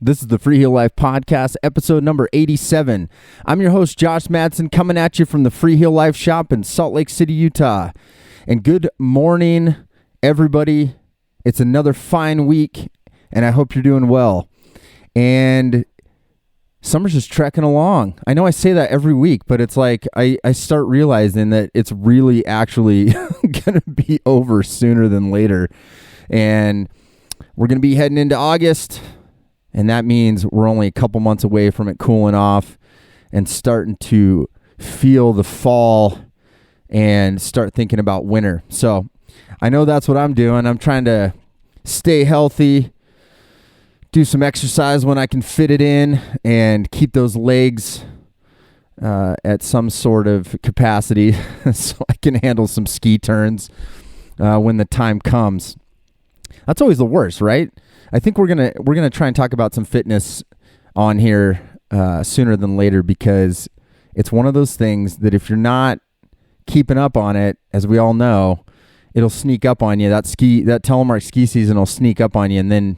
This is the Freeheel Life Podcast, episode number 87. I'm your host, Josh Madsen, coming at you from the Freeheel Life shop in Salt Lake City, Utah. And good morning, everybody. It's another fine week, and I hope you're doing well. And summer's just trekking along. I know I say that every week, but it's like I start realizing that it's really actually going to be over sooner than later. And we're going to be heading into August. And that means we're only a couple months away from it cooling off and starting to feel the fall and start thinking about winter. So I know that's what I'm doing. I'm trying to stay healthy, do some exercise when I can fit it in, and keep those legs at some sort of capacity so I can handle some ski turns when the time comes. That's always the worst, right? I think we're gonna try and talk about some fitness on here sooner than later, because it's one of those things that if you're not keeping up on it, as we all know, it'll sneak up on you. That Telemark ski season will sneak up on you, and then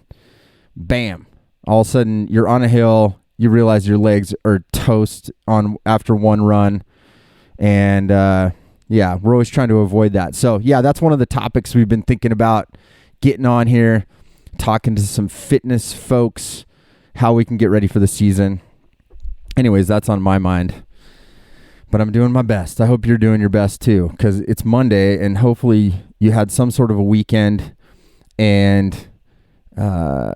bam, all of a sudden you're on a hill. You realize your legs are toast after one run, and yeah, we're always trying to avoid that. So yeah, that's one of the topics we've been thinking about getting on here, talking to some fitness folks, how we can get ready for the season. Anyways, that's on my mind, but I'm doing my best. I hope you're doing your best too, because it's Monday, and hopefully you had some sort of a weekend, and your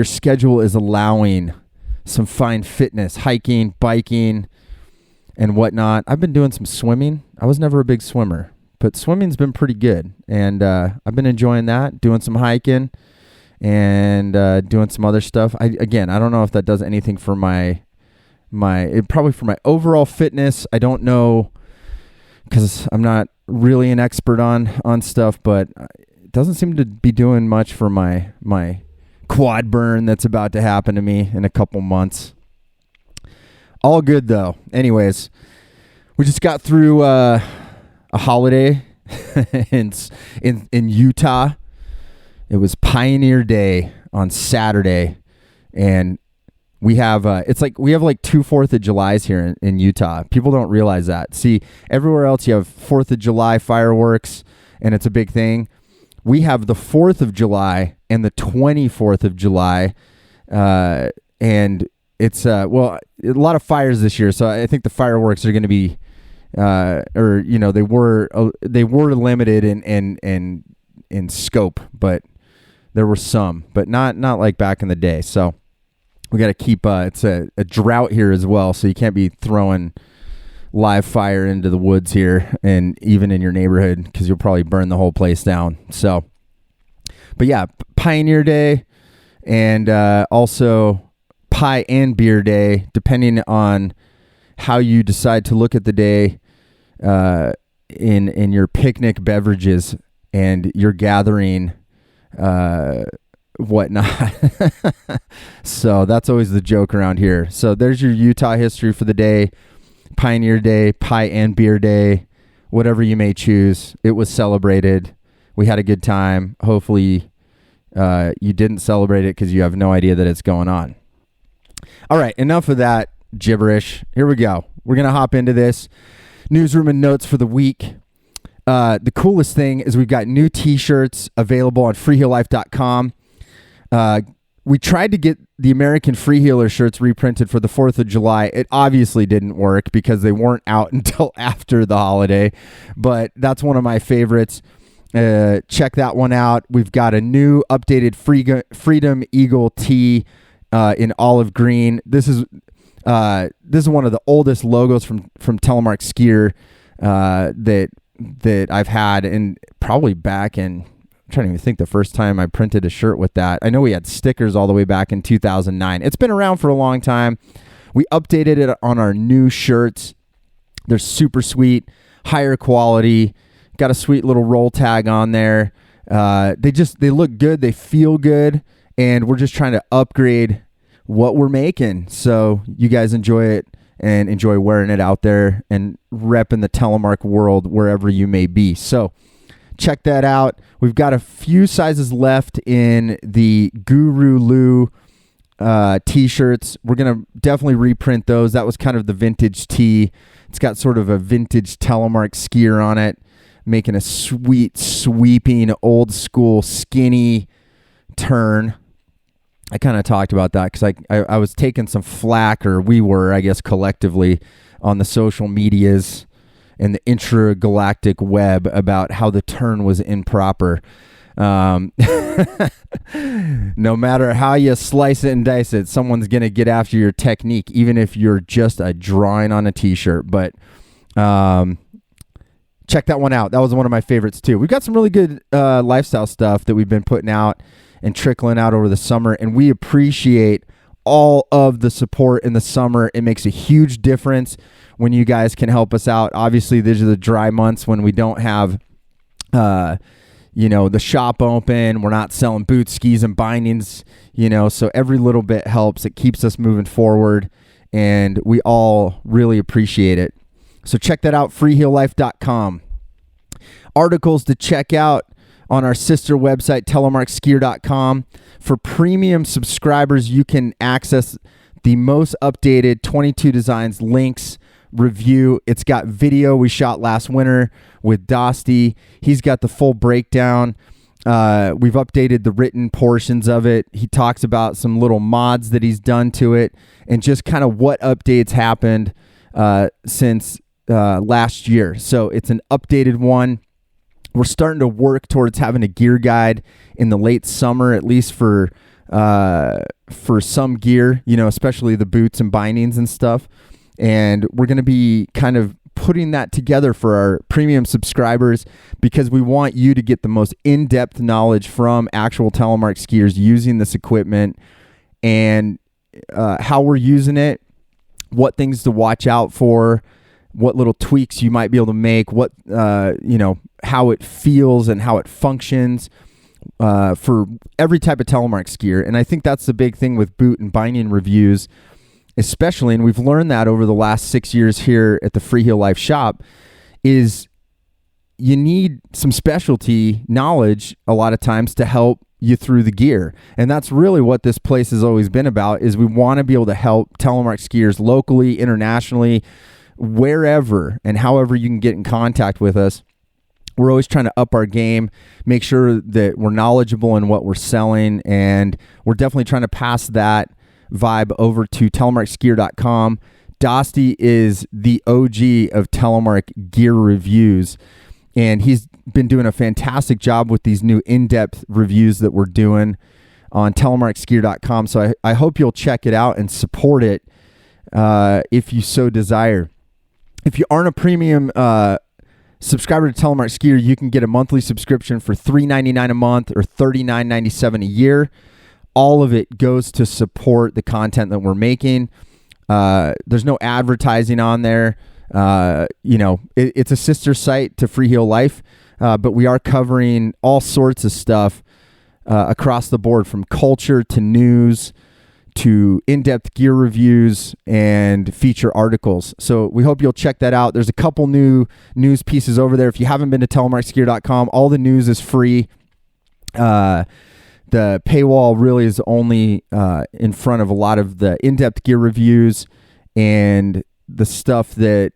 schedule is allowing some fine fitness, hiking, biking, and whatnot. I've been doing some swimming. I was never a big swimmer, but swimming's been pretty good, and I've been enjoying that, doing some hiking and doing some other stuff. I don't know if that does anything for probably for my overall fitness. I don't know, because I'm not really an expert on stuff, but it doesn't seem to be doing much for my quad burn that's about to happen to me in a couple months. All good though. Anyways, we just got through a holiday in Utah. It was Pioneer Day on Saturday, and we have like 2 4th of Julys here in Utah. People don't realize that. See, everywhere else you have 4th of July fireworks, and it's a big thing. We have the 4th of July and the 24th of July, and it's a lot of fires this year. So I think the fireworks are going to be they were limited in scope, but there were some, but not like back in the day. So we got to keep it's a drought here as well, so you can't be throwing live fire into the woods here, and even in your neighborhood, because you'll probably burn the whole place down. So, but yeah, Pioneer Day, and also Pie and Beer Day, depending on how you decide to look at the day, in your picnic beverages and your gathering whatnot. So that's always the joke around here. So there's your Utah history for the day. Pioneer Day, Pie and Beer Day, whatever you may choose. It was celebrated. We had a good time. Hopefully you didn't celebrate it because you have no idea that it's going on. All right, enough of that gibberish. Here we go. We're going to hop into this. Newsroom and notes for the week. The coolest thing is we've got new t-shirts available on freeheellife.com. We tried to get the American Freeheeler shirts reprinted for the 4th of July. It obviously didn't work because they weren't out until after the holiday, but that's one of my favorites. Check that one out. We've got a new updated Freedom Eagle tee in olive green. This is one of the oldest logos from Telemark Skier that I've had, and probably back in, I'm trying to even think the first time I printed a shirt with that. I know we had stickers all the way back in 2009. It's been around for a long time. We updated it on our new shirts. They're super sweet, higher quality, got a sweet little roll tag on there. They look good, they feel good, and we're just trying to upgrade what we're making so you guys enjoy it and enjoy wearing it out there and repping the Telemark world wherever you may be. So check that out. We've got a few sizes left in the Guru Lou t-shirts. We're going to definitely reprint those. That was kind of the vintage tee. It's got sort of a vintage Telemark skier on it, making a sweet, sweeping, old school, skinny turn. I kind of talked about that because I was taking some flack, or we were, I guess, collectively on the social medias and the intragalactic web about how the turn was improper. No matter how you slice it and dice it, someone's going to get after your technique, even if you're just a drawing on a t-shirt. But check that one out. That was one of my favorites too. We've got some really good lifestyle stuff that we've been putting out and trickling out over the summer, and we appreciate all of the support in the summer. It makes a huge difference when you guys can help us out. Obviously, these are the dry months when we don't have the shop open. We're not selling boots, skis, and bindings, so every little bit helps. It keeps us moving forward, and we all really appreciate it. So check that out, freeheellife.com. Articles to check out on our sister website, telemarkskier.com. For premium subscribers, you can access the most updated 22 Designs links review. It's got video we shot last winter with Dosty. He's got the full breakdown. We've updated the written portions of it. He talks about some little mods that he's done to it and just kind of what updates happened since last year. So it's an updated one. We're starting to work towards having a gear guide in the late summer, at least for some gear, especially the boots and bindings and stuff. And we're going to be kind of putting that together for our premium subscribers because we want you to get the most in-depth knowledge from actual Telemark skiers using this equipment and how we're using it, what things to watch out for, what little tweaks you might be able to make, what how it feels and how it functions for every type of Telemark skier. And I think that's the big thing with boot and binding reviews, especially, and we've learned that over the last 6 years here at the Freeheel Life shop, is you need some specialty knowledge a lot of times to help you through the gear. And that's really what this place has always been about, is we want to be able to help Telemark skiers locally, internationally, wherever and however you can get in contact with us. We're always trying to up our game, make sure that we're knowledgeable in what we're selling, and we're definitely trying to pass that vibe over to telemarkskier.com. Dosty is the OG of Telemark gear reviews, and he's been doing a fantastic job with these new in-depth reviews that we're doing on telemarkskier.com. So I hope you'll check it out and support it if you so desire. If you aren't a premium subscriber to Telemark Skier, you can get a monthly subscription for $3.99 a month or $39.97 a year. All of it goes to support the content that we're making. There's no advertising on there. It's a sister site to Freeheel Life, but we are covering all sorts of stuff across the board, from culture to news to in-depth gear reviews and feature articles. So we hope you'll check that out. There's a couple new news pieces over there. If you haven't been to telemarkskier.com, all the news is free. The paywall really is only in front of a lot of the in-depth gear reviews and the stuff that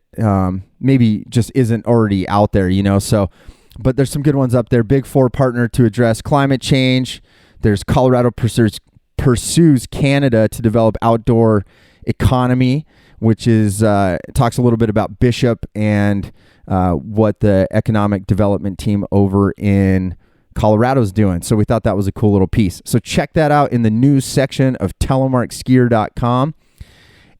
maybe just isn't already out there, So, but there's some good ones up there. Big Four partner to address climate change. There's Colorado pursues Canada to develop outdoor economy, which is talks a little bit about Bishop and what the economic development team over in Colorado is doing. So we thought that was a cool little piece. So check that out in the news section of telemarkskier.com.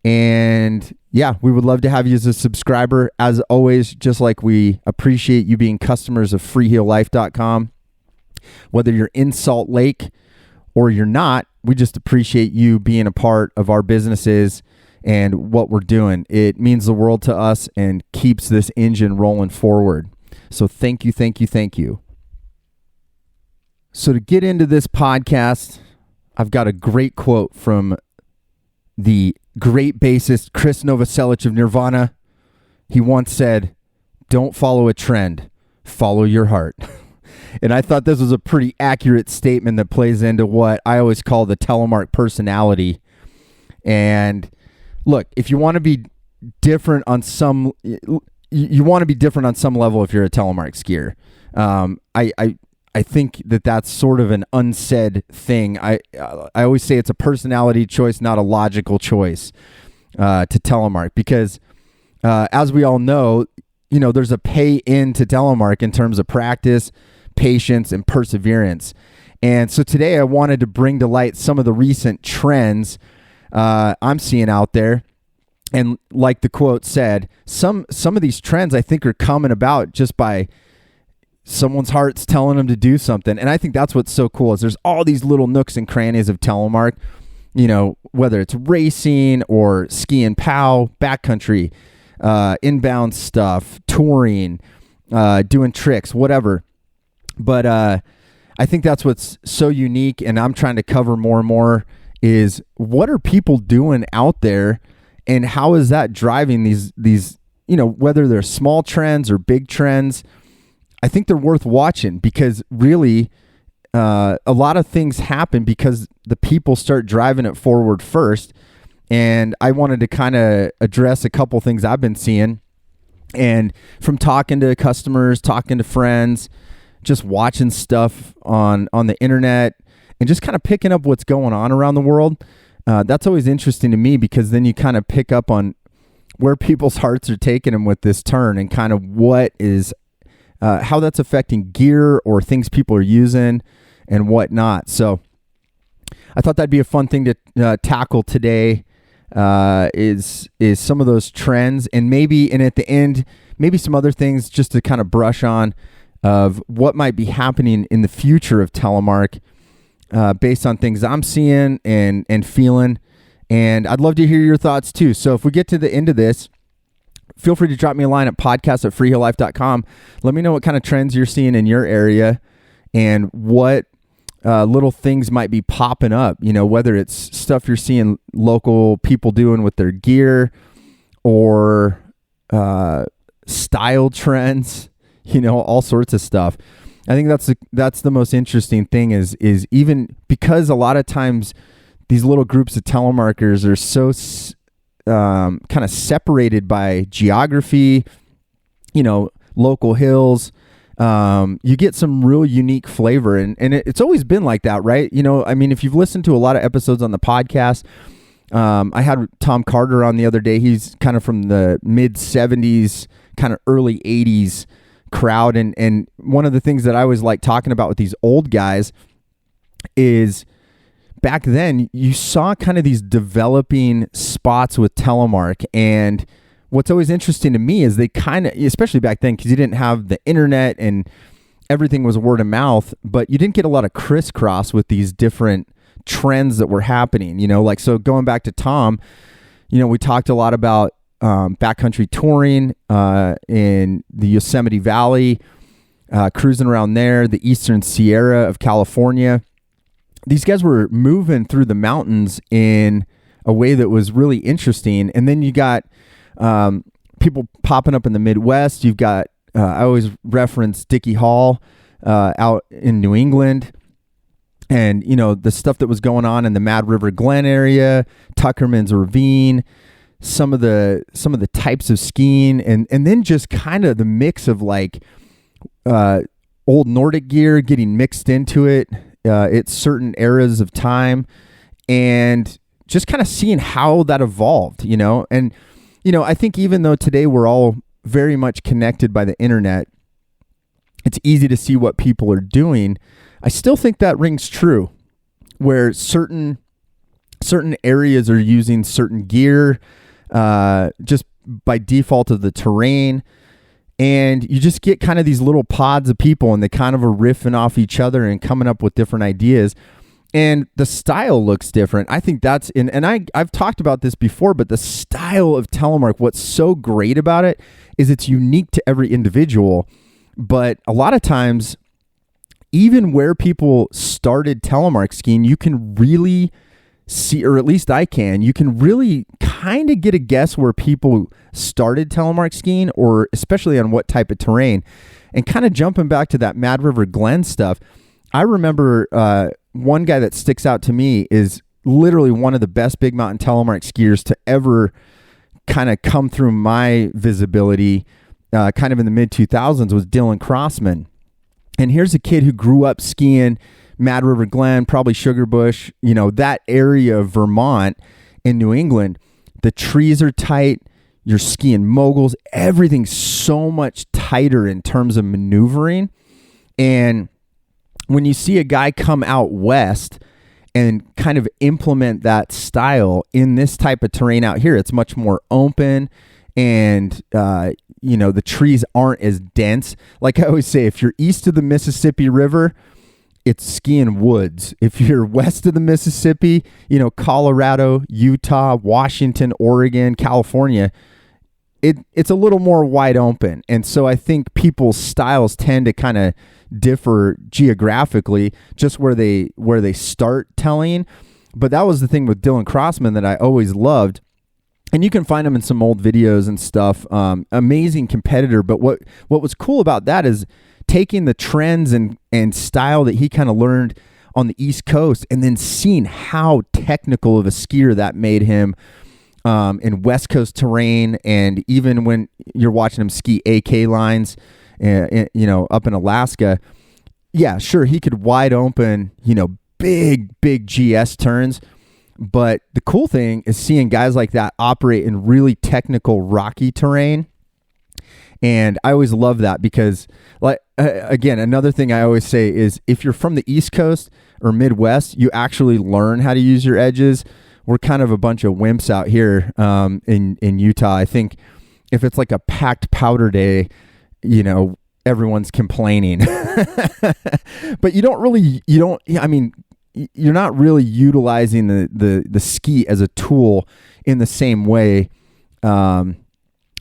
And yeah, we would love to have you as a subscriber. As always, just like we appreciate you being customers of freeheellife.com, whether you're in Salt Lake or you're not, we just appreciate you being a part of our businesses and what we're doing. It means the world to us and keeps this engine rolling forward. So thank you, thank you, thank you. So to get into this podcast, I've got a great quote from the great bassist Chris Novoselic of Nirvana. He once said, "Don't follow a trend, follow your heart." And I thought this was a pretty accurate statement that plays into what I always call the Telemark personality. And look, if you want to be different on some, you want to be different on some level if you're a Telemark skier. I think that that's sort of an unsaid thing. I always say it's a personality choice, not a logical choice to Telemark, because as we all know, there's a pay in to Telemark in terms of practice, patience, and perseverance. And so today I wanted to bring to light some of the recent trends I'm seeing out there. And like the quote said, some of these trends I think are coming about just by someone's heart's telling them to do something. And I think that's what's so cool is there's all these little nooks and crannies of Telemark, whether it's racing or ski and pow, backcountry, inbound stuff, touring, doing tricks, whatever. But I think that's what's so unique, and I'm trying to cover more and more is what are people doing out there, and how is that driving these whether they're small trends or big trends. I think they're worth watching because really a lot of things happen because the people start driving it forward first. And I wanted to kind of address a couple things I've been seeing, and from talking to customers, talking to friends, just watching stuff on the internet, and just kind of picking up what's going on around the world. That's always interesting to me because then you kind of pick up on where people's hearts are taking them with this turn, and kind of what is how that's affecting gear or things people are using and whatnot. So I thought that'd be a fun thing to tackle today. Is some of those trends, and at the end, maybe some other things just to kind of brush on of what might be happening in the future of Telemark, based on things I'm seeing and feeling. And I'd love to hear your thoughts too. So if we get to the end of this, feel free to drop me a line at podcast@freeheellife.com. Let me know what kind of trends you're seeing in your area and what little things might be popping up, whether it's stuff you're seeing local people doing with their gear or style trends, all sorts of stuff. I think that's the most interesting thing is even because a lot of times these little groups of telemarketers are so kind of separated by geography, local hills. You get some real unique flavor, and it's always been like that, right? If you've listened to a lot of episodes on the podcast, I had Tom Carter on the other day. He's kind of from the mid 70s, kind of early 80s crowd. And one of the things that I always like talking about with these old guys is back then you saw kind of these developing spots with Telemark. And what's always interesting to me is they kind of, especially back then, because you didn't have the internet and everything was word of mouth, but you didn't get a lot of crisscross with these different trends that were happening, so going back to Tom, we talked a lot about backcountry touring in the Yosemite Valley, cruising around there, the Eastern Sierra of California. These guys were moving through the mountains in a way that was really interesting. And then you got people popping up in the Midwest. You've got, I always reference Dickie Hall out in New England. And, the stuff that was going on in the Mad River Glen area, Tuckerman's Ravine, some of the types of skiing, and then just kind of the mix of like old Nordic gear getting mixed into it at certain eras of time, and just kind of seeing how that evolved, and I think even though today we're all very much connected by the internet, it's easy to see what people are doing. I still think that rings true, where certain areas are using certain gear just by default of the terrain, and you just get kind of these little pods of people, and they kind of are riffing off each other and coming up with different ideas, and the style looks different. I think that's and I've talked about this before, but the style of Telemark, what's so great about it is it's unique to every individual. But a lot of times, even where people started Telemark skiing, you can really see, or at least I can, you can really kind of get a guess where people started telemark skiing, or especially on what type of terrain. And kind of jumping back to that Mad River Glen stuff, I remember one guy that sticks out to me is literally one of the best big mountain telemark skiers to ever kind of come through my visibility, kind of in the mid 2000s, was Dylan Crossman. And here's a kid who grew up skiing Mad River Glen, probably Sugarbush, that area of Vermont in New England. The trees are tight. You're skiing moguls. Everything's so much tighter in terms of maneuvering. And when you see a guy come out west and kind of implement that style in this type of terrain out here, it's much more open, and the trees aren't as dense. Like I always say, if you're east of the Mississippi River, it's skiing woods. If you're west of the Mississippi, Colorado, Utah, Washington, Oregon, California, it's a little more wide open. And so I think people's styles tend to kind of differ geographically, just where they start telling. But that was the thing with Dylan Crossman that I always loved. And you can find him in some old videos and stuff. Amazing competitor. But what was cool about that is taking the trends and style that he kind of learned on the East Coast, and then seeing how technical of a skier that made him in West Coast terrain. And even when you're watching him ski AK lines, up in Alaska, yeah, sure, he could wide open, big GS turns. But the cool thing is seeing guys like that operate in really technical rocky terrain. And I always love that because, again, another thing I always say is if you're from the East Coast or Midwest, you actually learn how to use your edges. We're kind of a bunch of wimps out here in Utah. I think if it's like a packed powder day, everyone's complaining. But you're not really utilizing the ski as a tool in the same way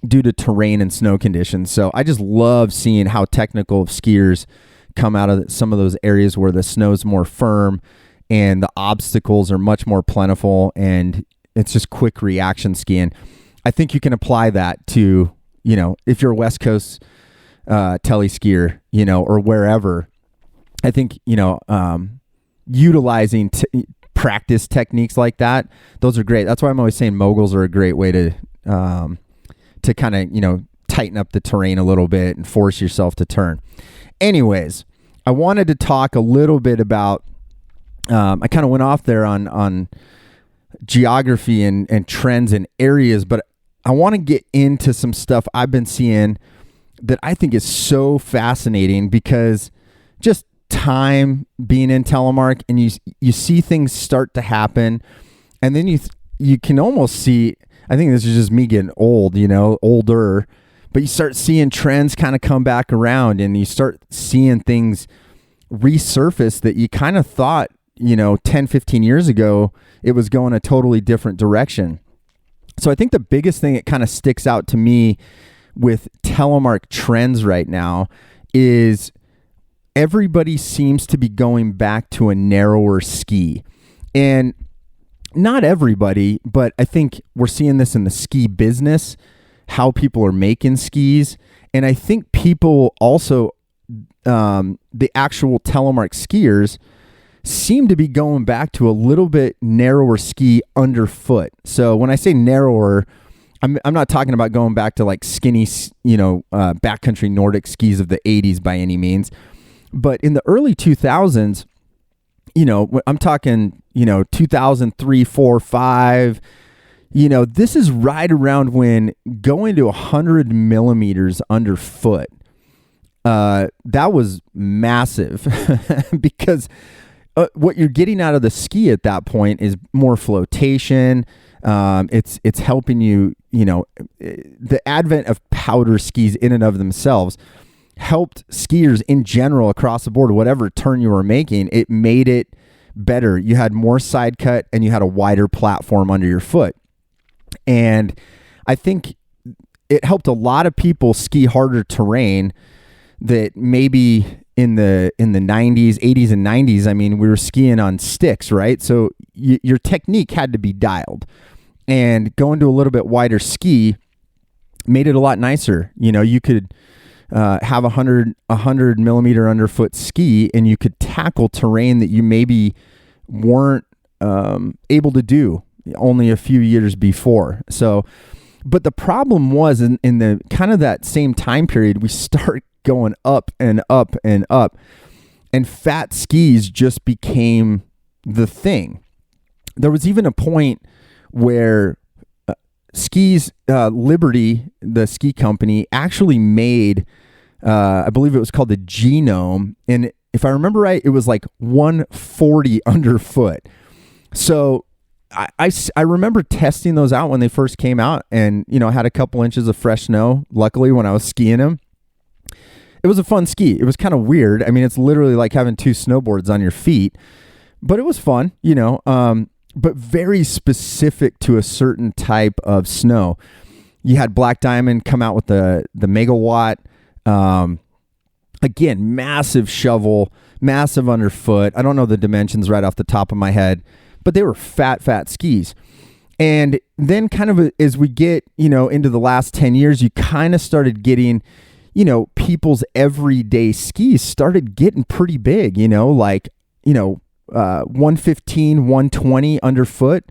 due to terrain and snow conditions. So I just love seeing how technical skiers come out of some of those areas where the snow's more firm and the obstacles are much more plentiful, and it's just quick reaction skiing. I think you can apply that to, if you're a West Coast tele skier, or wherever. I think, utilizing practice techniques like that, those are great. That's why I'm always saying moguls are a great way to kind of, tighten up the terrain a little bit and force yourself to turn. Anyways, I wanted to talk a little bit about, I kind of went off there on geography and trends and areas, but I want to get into some stuff I've been seeing that I think is so fascinating, because just time being in telemark, and you see things start to happen, and then you can almost see, I think this is just me getting old, older, but you start seeing trends kind of come back around, and you start seeing things resurface that you kind of thought, 10, 15 years ago, it was going a totally different direction. So I think the biggest thing that kind of sticks out to me with Telemark Trends right now is everybody seems to be going back to a narrower ski. And not everybody, but I think we're seeing this in the ski business, how people are making skis. And I think people also, the actual telemark skiers, seem to be going back to a little bit narrower ski underfoot. So when I say narrower, I'm not talking about going back to like skinny, backcountry Nordic skis of the 80s by any means. But in the early 2000s, I'm talking, 2003, 4, 5, this is right around when going to 100 millimeters underfoot, that was massive because what you're getting out of the ski at that point is more flotation. It's helping you, the advent of powder skis in and of themselves helped skiers in general across the board, whatever turn you were making, it made it better. You had more side cut and you had a wider platform under your foot. And I think it helped a lot of people ski harder terrain that maybe in the 90s, 80s and 90s, I mean, we were skiing on sticks, right? So your technique had to be dialed, and going to a little bit wider ski made it a lot nicer. You could have a 100 millimeter underfoot ski, and you could tackle terrain that you maybe weren't able to do only a few years before. So, but the problem was in the kind of that same time period, we start going up and up and up, and fat skis just became the thing. There was even a point where skis, Liberty, the ski company, actually made, I believe it was called the Genome, and if I remember right, it was like 140 underfoot. So I remember testing those out when they first came out, and I had a couple inches of fresh snow, luckily, when I was skiing them. It was a fun ski. It was kind of weird. I mean, it's literally like having two snowboards on your feet, but it was fun, but very specific to a certain type of snow. You had Black Diamond come out with the Megawatt. Again, massive shovel, massive underfoot. I don't know the dimensions right off the top of my head, but they were fat skis. And then kind of as we get, into the last 10 years, you kind of started getting, people's everyday skis started getting pretty big, 115, 120 underfoot.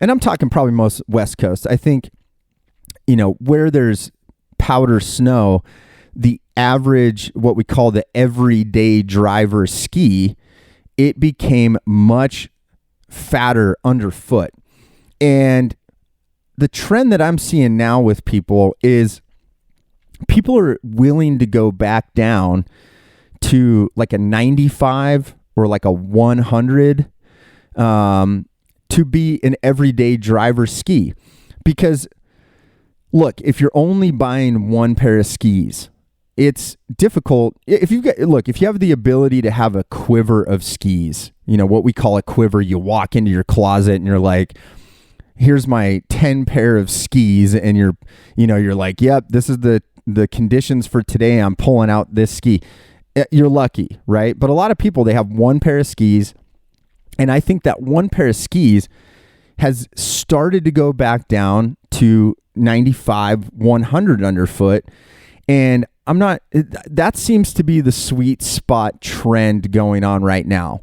And I'm talking probably most West Coast. I think, where there's powder snow, the average, what we call the everyday driver ski, it became much fatter underfoot. And the trend that I'm seeing now with people is people are willing to go back down to like a 95 or like a 100 to be an everyday driver ski. Because look, if you're only buying one pair of skis, it's difficult. If you have the ability to have a quiver of skis, what we call a quiver, you walk into your closet and you're like, here's my 10 pair of skis. And you're like, yep, this is the conditions for today. I'm pulling out this ski. You're lucky, right? But a lot of people, they have one pair of skis. And I think that one pair of skis has started to go back down to 95, 100 underfoot. And that seems to be the sweet spot trend going on right now,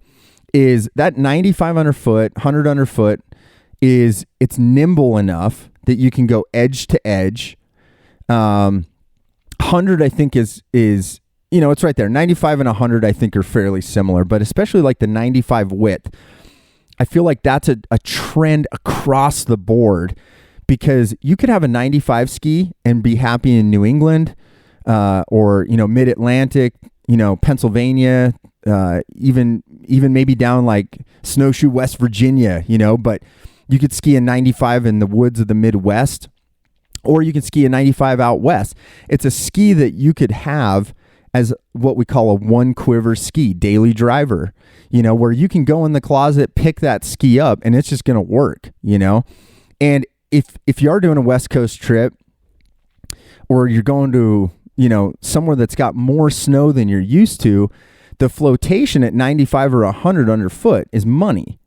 is that 95 underfoot, 100 underfoot it's nimble enough that you can go edge to edge. 100 I think is it's right there. 95 and 100 I think are fairly similar, but especially like the 95 width, I feel like that's a trend across the board, because you could have a 95 ski and be happy in New England, or mid-Atlantic, Pennsylvania, even maybe down like Snowshoe, West Virginia, but you could ski a 95 in the woods of the Midwest, or you can ski a 95 out west. It's a ski that you could have as what we call a one quiver ski, daily driver, where you can go in the closet, pick that ski up, and it's just going to work, And if you are doing a West Coast trip, or you're going to, somewhere that's got more snow than you're used to, the flotation at 95 or 100 underfoot is money.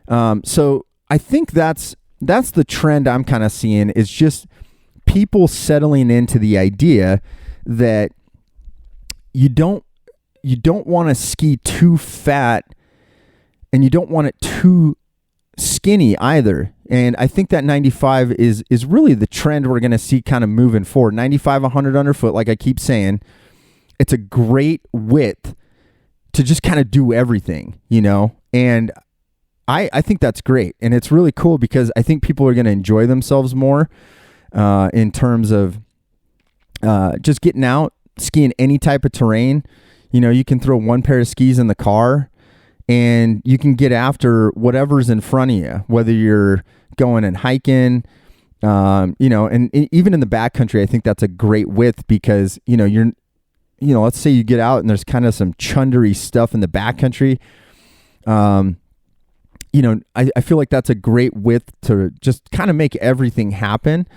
So I think that's the trend I'm kind of seeing, is just people settling into the idea that you don't want to ski too fat, and you don't want it too skinny either. And I think that 95 is really the trend we're going to see kind of moving forward. 95, 100 underfoot, like I keep saying, it's a great width to just kind of do everything, and I think that's great. And it's really cool, because I think people are going to enjoy themselves more in terms of just getting out, skiing any type of terrain. You can throw one pair of skis in the car, and you can get after whatever's in front of you, whether you're going and hiking, and even in the backcountry, I think that's a great width, because, let's say you get out and there's kind of some chundery stuff in the backcountry. I feel like that's a great width to just kind of make everything happen,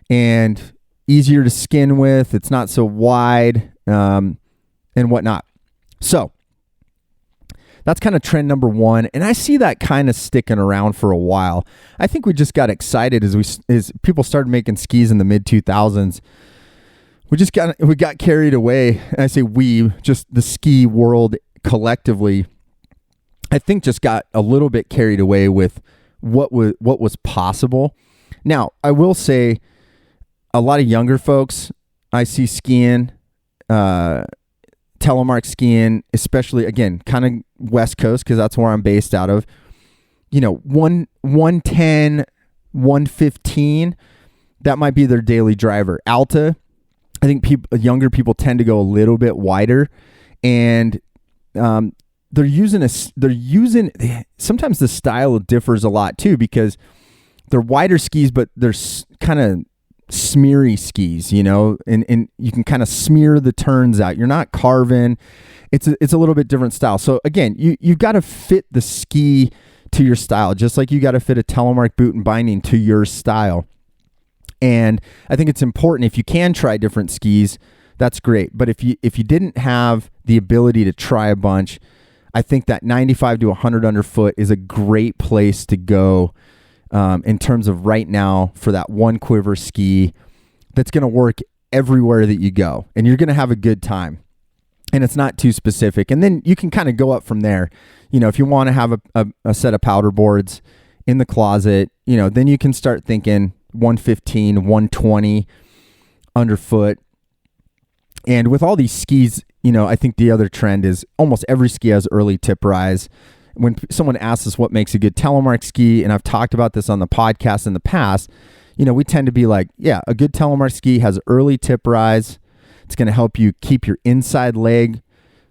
and easier to skin with. It's not so wide. and whatnot. So that's kind of trend number one, and I see that kind of sticking around for a while. I think we just got excited as people started making skis in the mid 2000s. We got carried away, and I say we, just the ski world collectively, I think just got a little bit carried away with what was possible. Now, I will say a lot of younger folks I see skiing, telemark skiing, especially, again, kind of West Coast, because that's where I'm based out of. 110, 115, that might be their daily driver. Alta, I think younger people tend to go a little bit wider, and they're using sometimes the style differs a lot too, because they're wider skis, but they're kind of smeary skis, and you can kind of smear the turns out. You're not carving. It's a little bit different style. So again, you've got to fit the ski to your style, just like you got to fit a Telemark boot and binding to your style. And I think it's important, if you can try different skis, that's great. But if you didn't have the ability to try a bunch, I think that 95 to 100 underfoot is a great place to go in terms of right now for that one quiver ski that's going to work everywhere that you go, and you're going to have a good time. And it's not too specific. And then you can kind of go up from there. If you want to have a set of powder boards in the closet, then you can start thinking 115, 120 underfoot. And with all these skis, I think the other trend is almost every ski has early tip rise. When someone asks us what makes a good Telemark ski, and I've talked about this on the podcast in the past, we tend to be like, yeah, a good Telemark ski has early tip rise. It's going to help you keep your inside leg,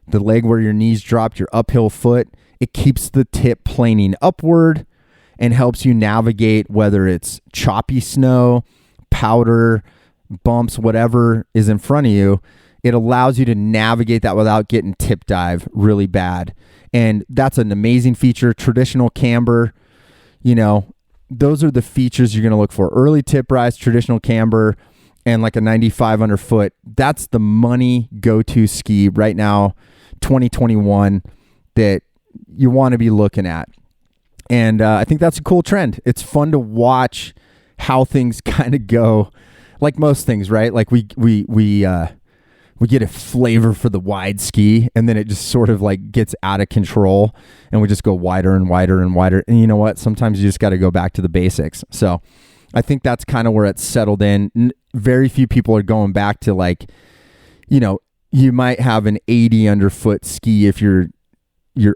the leg where your knees drop, your uphill foot. It keeps the tip planing upward and helps you navigate, whether it's choppy snow, powder, bumps, whatever is in front of you. It allows you to navigate that without getting tip dive really bad. And that's an amazing feature. Traditional camber, those are the features you're going to look for. Early tip rise, traditional camber, and like a 95 underfoot. That's the money go-to ski right now, 2021, that you want to be looking at. And I think that's a cool trend. It's fun to watch how things kind of go, like most things, right? Like we get a flavor for the wide ski, and then it just sort of like gets out of control, and we just go wider and wider and wider. And you know what? Sometimes you just got to go back to the basics. So I think that's kind of where it's settled in. Very few people are going back to you might have an 80 underfoot ski if you're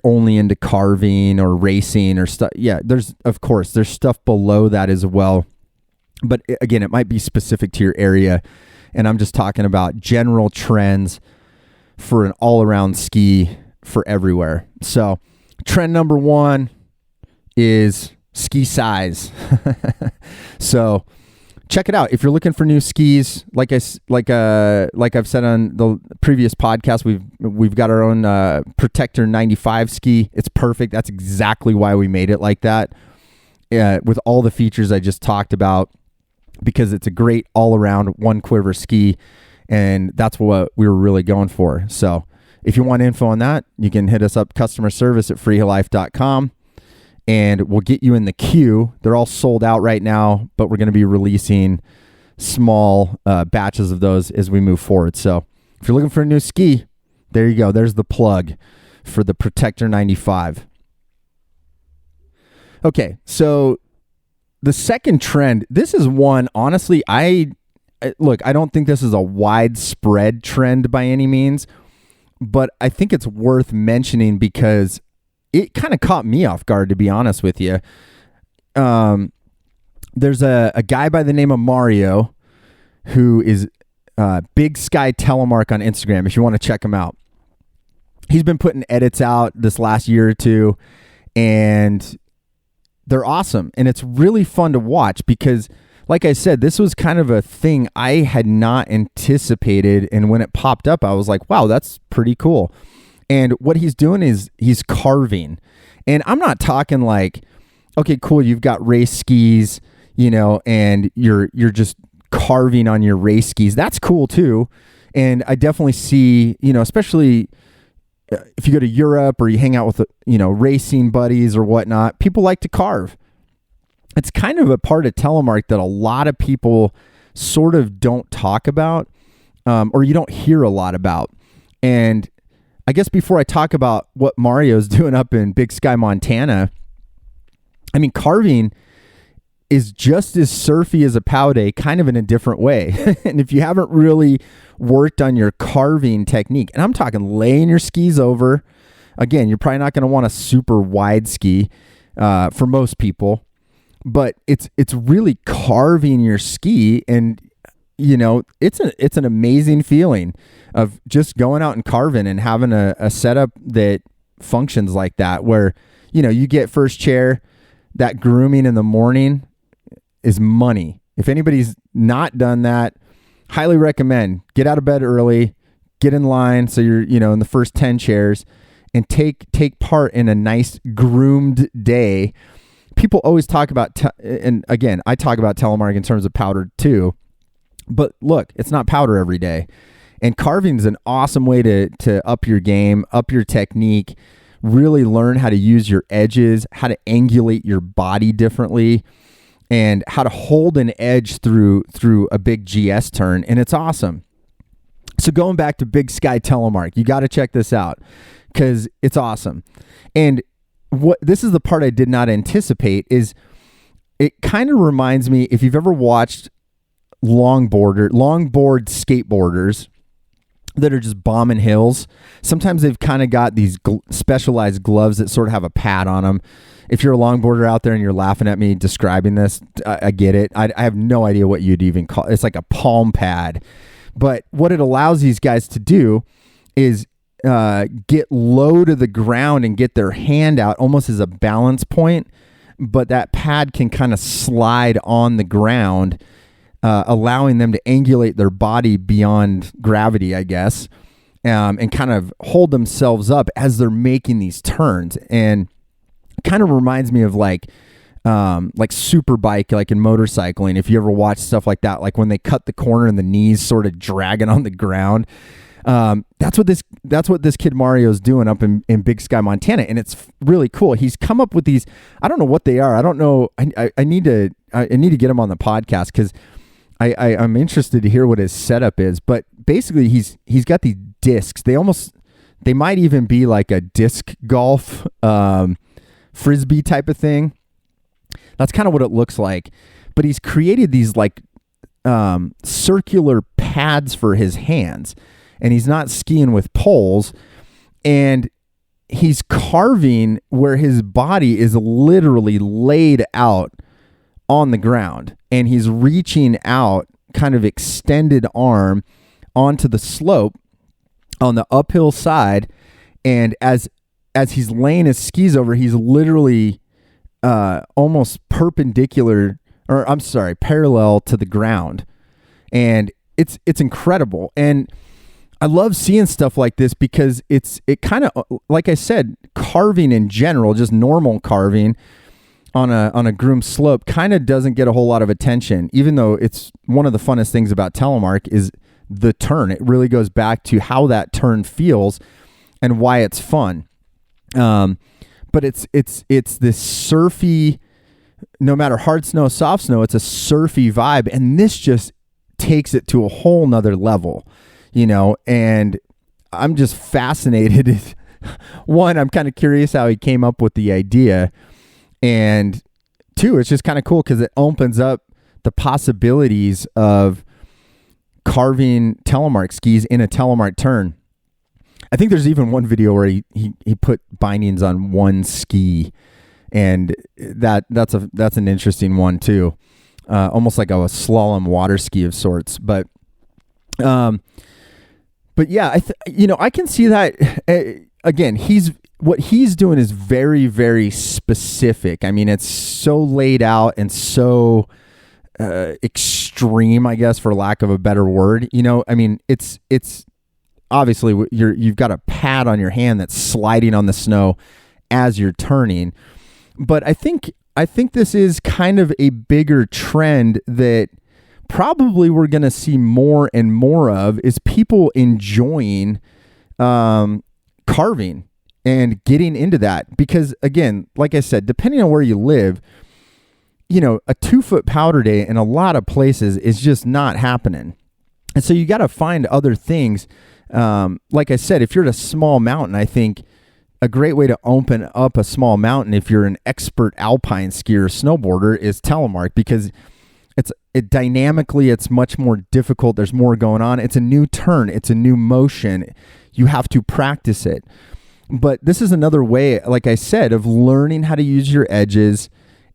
only into carving or racing or stuff. Yeah, there's stuff below that as well. But again, it might be specific to your area. And I'm just talking about general trends for an all-around ski for everywhere. So trend number one is ski size. So check it out. If you're looking for new skis, like I've said on the previous podcast, we've got our own Protector 95 ski. It's perfect. That's exactly why we made it like that, with all the features I just talked about, because it's a great all-around one quiver ski, and that's what we were really going for. So if you want info on that, you can hit us up, customer service at freeheelife.com, and we'll get you in the queue. They're all sold out right now, but we're going to be releasing small batches of those as we move forward. So if you're looking for a new ski, there you go. There's the plug for the Protector 95. Okay, so the second trend, this is one, honestly, I don't think this is a widespread trend by any means, but I think it's worth mentioning because it kind of caught me off guard, to be honest with you. There's a guy by the name of Mario who is Big Sky Telemark on Instagram, if you want to check him out. He's been putting edits out this last year or two, and they're awesome. And it's really fun to watch because, like I said, this was kind of a thing I had not anticipated. And when it popped up, I was like, wow, that's pretty cool. And what he's doing is he's carving. And I'm not talking like, okay, cool, you've got race skis, and you're just carving on your race skis. That's cool too. And I definitely see, especially if you go to Europe or you hang out with, racing buddies or whatnot, people like to carve. It's kind of a part of telemark that a lot of people sort of don't talk about, or you don't hear a lot about. And I guess before I talk about what Mario's doing up in Big Sky, Montana, I mean, carving is just as surfy as a pow day, kind of in a different way. And if you haven't really worked on your carving technique, and I'm talking laying your skis over, again, you're probably not going to want a super wide ski for most people, but it's really carving your ski, and it's an amazing feeling of just going out and carving and having a setup that functions like that, where you get first chair. That grooming in the morning is money. If anybody's not done that, highly recommend get out of bed early, get in line so you're in the first 10 chairs, and take part in a nice groomed day. People always talk about and again, I talk about telemark in terms of powder too, but look, it's not powder every day. And carving is an awesome way to up your game, up your technique, really learn how to use your edges, how to angulate your body differently, and how to hold an edge through a big GS turn. And it's awesome. So going back to Big Sky Telemark, you got to check this out because it's awesome. And this is the part I did not anticipate is it kind of reminds me, if you've ever watched longboard skateboarders that are just bombing hills. Sometimes they've kind of got these specialized gloves that sort of have a pad on them. If you're a longboarder out there and you're laughing at me describing this, I get it. I have no idea what you'd even call it. It's like a palm pad. But what it allows these guys to do is get low to the ground and get their hand out almost as a balance point. But that pad can kind of slide on the ground, allowing them to angulate their body beyond gravity, I guess, and kind of hold themselves up as they're making these turns. And kind of reminds me of like super bike, like in motorcycling. If you ever watch stuff like that, like when they cut the corner and the knees sort of dragging on the ground. That's what this kid Mario's doing up in Big Sky, Montana. And it's really cool. He's come up with these, I don't know what they are. I don't know. I need to get him on the podcast because I'm interested to hear what his setup is. But basically he's got these discs. They might even be like a disc golf, Frisbee type of thing. That's kind of what it looks like. But he's created these like circular pads for his hands. And he's not skiing with poles, and he's carving where his body is literally laid out on the ground, and he's reaching out, kind of extended arm onto the slope on the uphill side. And as he's laying his skis over, he's literally almost parallel to the ground. And it's incredible. And I love seeing stuff like this because it kind of, like I said, carving in general, just normal carving on a groomed slope kind of doesn't get a whole lot of attention, even though it's one of the funnest things about telemark is the turn. It really goes back to how that turn feels and why it's fun. But it's this surfy, no matter hard snow, soft snow, it's a surfy vibe. And this just takes it to a whole nother level. And I'm just fascinated. One, I'm kind of curious how he came up with the idea. And two, it's just kind of cool because it opens up the possibilities of carving telemark skis in a telemark turn. I think there's even one video where he put bindings on one ski. And that's an interesting one too. Almost like a slalom water ski of sorts. But yeah, I can see that. Again, what he's doing is very, very specific. I mean, it's so laid out and so extreme, I guess, for lack of a better word. I mean, it's obviously you've got a pad on your hand that's sliding on the snow as you're turning. But I think this is kind of a bigger trend that probably we're going to see more and more of is people enjoying carving and getting into that. Because again, like I said, depending on where you live, a 2-foot powder day in a lot of places is just not happening. And so you got to find other things. Like I said, if you're at a small mountain, I think a great way to open up a small mountain if you're an expert alpine skier or snowboarder is Telemark, because dynamically it's much more difficult. There's more going on. It's a new turn. It's a new motion. You have to practice it. But this is another way, like I said, of learning how to use your edges.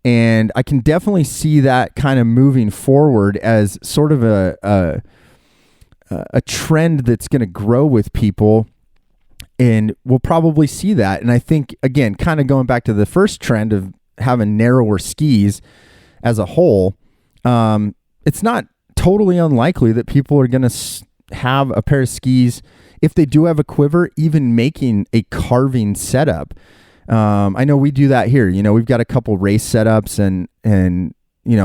And I can definitely see that kind of moving forward as sort of a trend that's going to grow with people. And we'll probably see that. And I think, again, kind of going back to the first trend of having narrower skis as a whole, it's not totally unlikely that people are going to have a pair of skis, if they do have a quiver, even making a carving setup. I know we do that here. We've got a couple race setups and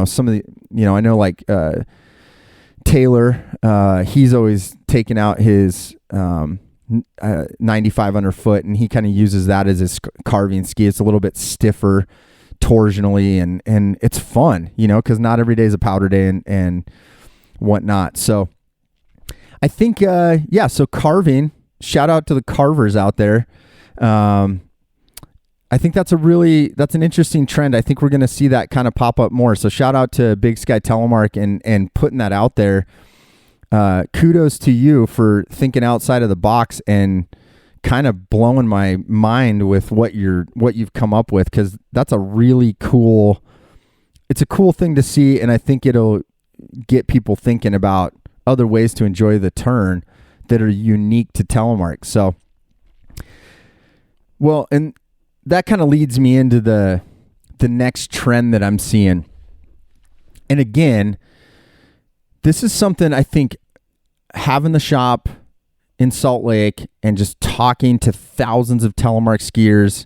some of the, I know like Taylor, he's always taken out his 9,500 foot, and he kind of uses that as his carving ski. It's a little bit stiffer torsionally, and it's fun, because not every day is a powder day and whatnot. So I think, so carving, shout out to the carvers out there. I think that's an interesting trend. I think we're going to see that kind of pop up more. So shout out to Big Sky Telemark and putting that out there. Kudos to you for thinking outside of the box and kind of blowing my mind with what you've come up with, because that's a really cool thing to see. And I think it'll get people thinking about other ways to enjoy the turn that are unique to Telemark. So, well, and that kind of leads me into the next trend that I'm seeing. And again, this is something I think having the shop in Salt Lake and just talking to thousands of Telemark skiers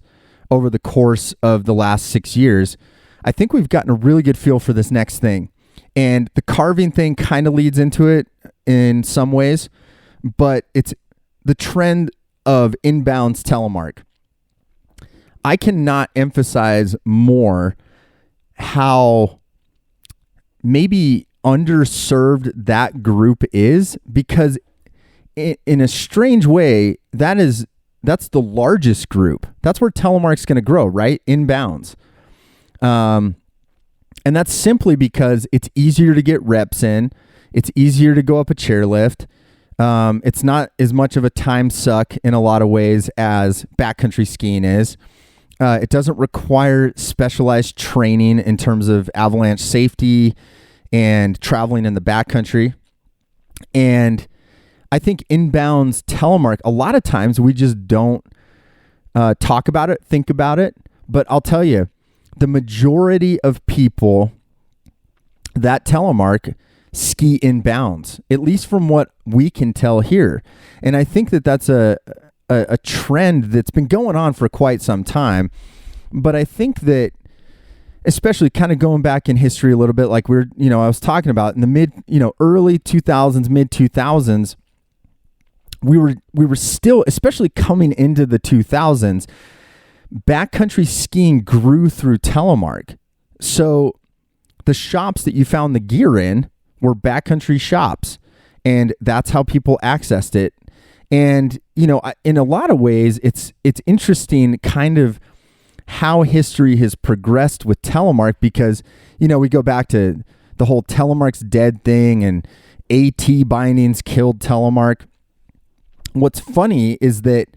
over the course of the last 6 years, I think we've gotten a really good feel for this next thing. And the carving thing kind of leads into it in some ways, but it's the trend of inbounds Telemark. I cannot emphasize more how maybe underserved that group is, because in a strange way, that's the largest group. That's where Telemark's going to grow, right? Inbounds. And that's simply because it's easier to get reps in. It's easier to go up a chairlift. It's not as much of a time suck in a lot of ways as backcountry skiing is. It doesn't require specialized training in terms of avalanche safety and traveling in the backcountry. And I think inbounds Telemark, a lot of times we just don't talk about it, think about it. But I'll tell you, the majority of people that Telemark ski inbounds, at least from what we can tell here. And I think that that's a trend that's been going on for quite some time. But I think that, especially kind of going back in history a little bit, like I was talking about in the early 2000s, mid 2000s, we were still, especially coming into the 2000s, backcountry skiing grew through Telemark. So the shops that you found the gear in were backcountry shops, and that's how people accessed it. And, in a lot of ways, it's interesting kind of how history has progressed with Telemark, because, we go back to the whole Telemark's dead thing and AT bindings killed Telemark. What's funny is that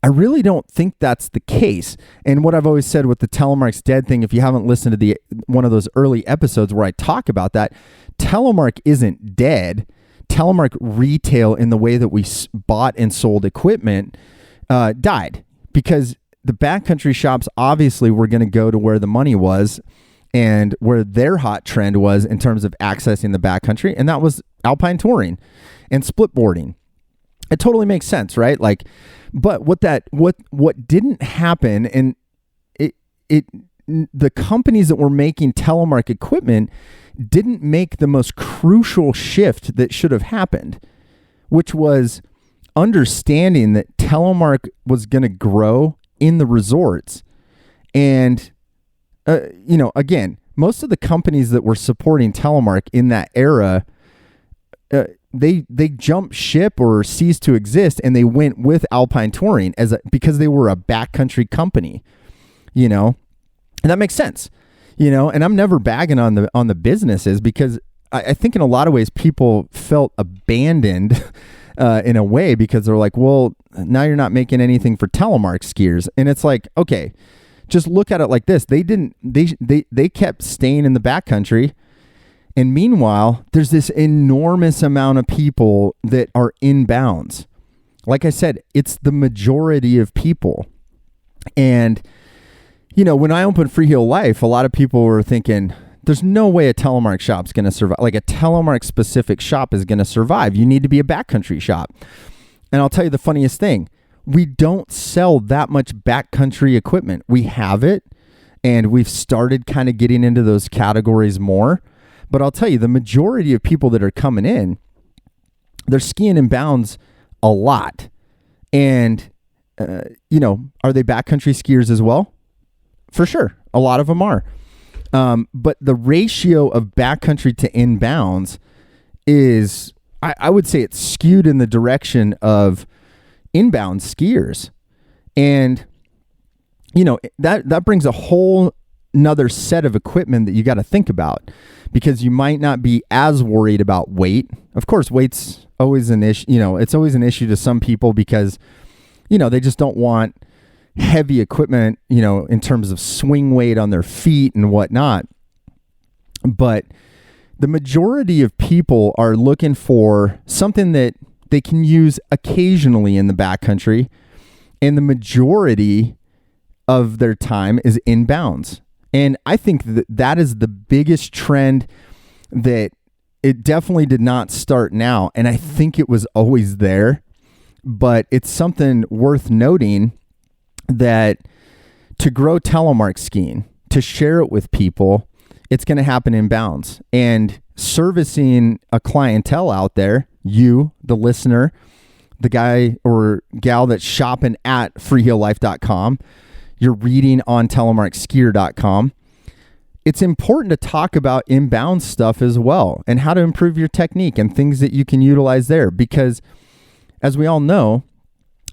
I really don't think that's the case. And what I've always said with the Telemark's dead thing, if you haven't listened to one of those early episodes where I talk about that, Telemark isn't dead. Telemark retail, in the way that we bought and sold equipment, died, because the backcountry shops obviously were going to go to where the money was and where their hot trend was in terms of accessing the backcountry, and that was alpine touring and split boarding. It totally makes sense, right? Like, but what didn't happen, and it the companies that were making telemark equipment didn't make the most crucial shift that should have happened, which was understanding that telemark was going to grow in the resorts. And, again, most of the companies that were supporting telemark in that era, they jumped ship or ceased to exist, and they went with Alpine Touring because they were a backcountry company, and that makes sense, and I'm never bagging on the businesses, because I think in a lot of ways people felt abandoned in a way, because they're like, well, now you're not making anything for telemark skiers. And it's like, okay, just look at it like this. They kept staying in the backcountry. And meanwhile, there's this enormous amount of people that are inbounds. Like I said, it's the majority of people. And, when I opened Freeheel Life, a lot of people were thinking, there's no way a telemark shop's going to survive. Like a telemark specific shop is going to survive. You need to be a backcountry shop. And I'll tell you the funniest thing. We don't sell that much backcountry equipment. We have it, and we've started kind of getting into those categories more. But I'll tell you, the majority of people that are coming in, they're skiing in bounds a lot. And, are they backcountry skiers as well? For sure. A lot of them are. But the ratio of backcountry to inbounds is, I would say it's skewed in the direction of inbound skiers. And, that brings a whole another set of equipment that you got to think about, because you might not be as worried about weight. Of course, weight's always an issue. It's always an issue to some people because, they just don't want heavy equipment, in terms of swing weight on their feet and whatnot. But the majority of people are looking for something that they can use occasionally in the backcountry, and the majority of their time is inbounds. And I think that is the biggest trend, that it definitely did not start now. And I think it was always there, but it's something worth noting, that to grow telemark skiing, to share it with people, it's going to happen in bounds. And servicing a clientele out there, you, the listener, the guy or gal that's shopping at freeheellife.com, you're reading on telemarkskier.com, it's important to talk about inbound stuff as well, and how to improve your technique and things that you can utilize there. Because as we all know,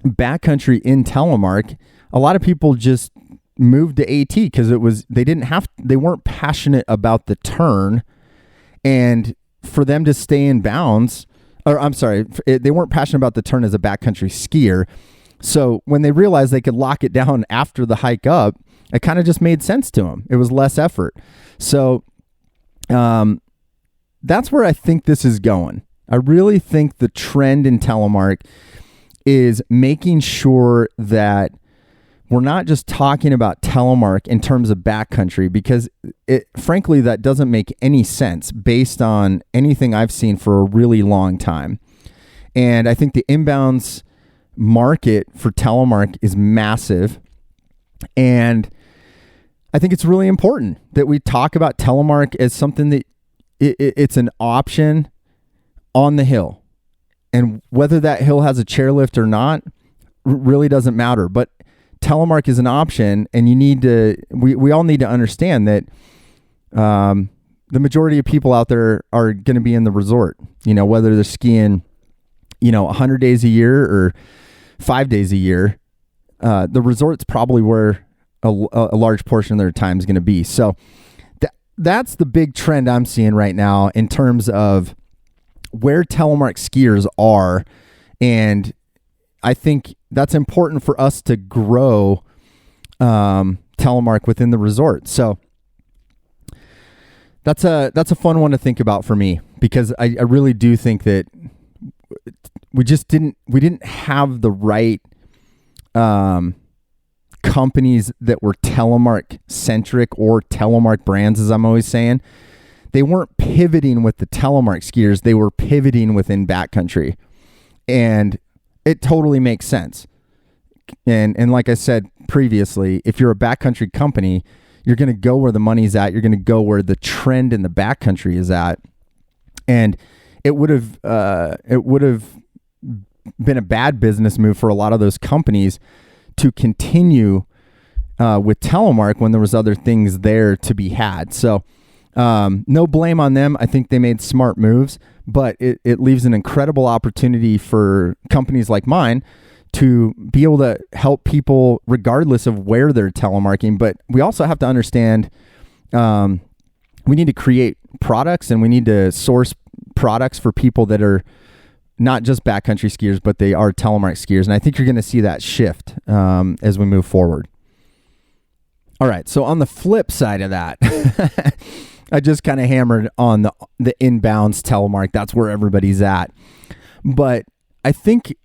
backcountry in telemark, a lot of people just moved to AT because they weren't passionate about the turn, and for them to stay in bounds, they weren't passionate about the turn as a backcountry skier. So when they realized they could lock it down after the hike up, it kind of just made sense to them. It was less effort. So that's where I think this is going. I really think the trend in telemark is making sure that we're not just talking about telemark in terms of backcountry, because frankly, that doesn't make any sense based on anything I've seen for a really long time. And I think the inbounds market for telemark is massive. And I think it's really important that we talk about telemark as something that it's an option on the hill. And whether that hill has a chairlift or not really doesn't matter. But telemark is an option, and we all need to understand that the majority of people out there are going to be in the resort, whether they're skiing, 100 days a year or 5 days a year. The resort's probably where a large portion of their time is going to be. So that's the big trend I'm seeing right now in terms of where telemark skiers are. And I think that's important for us to grow telemark within the resort. So that's a fun one to think about for me, because I really do think that we didn't have the right companies that were telemark centric, or telemark brands, as I'm always saying. They weren't pivoting with the telemark skiers. They were pivoting within backcountry. And it totally makes sense. And like I said previously, if you're a backcountry company, You're going to go where the money's at. You're going to go where the trend in the backcountry is at. And it would have been a bad business move for a lot of those companies to continue with Telemark when there was other things there to be had. So no blame on them. I think they made smart moves, but it leaves an incredible opportunity for companies like mine to be able to help people regardless of where they're telemarketing. But we also have to understand we need to create products, and we need to source products for people that are not just backcountry skiers, but they are telemark skiers. And I think you're going to see that shift as we move forward. All right. So on the flip side of that, I just kind of hammered on the inbounds telemark. That's where everybody's at. But I think,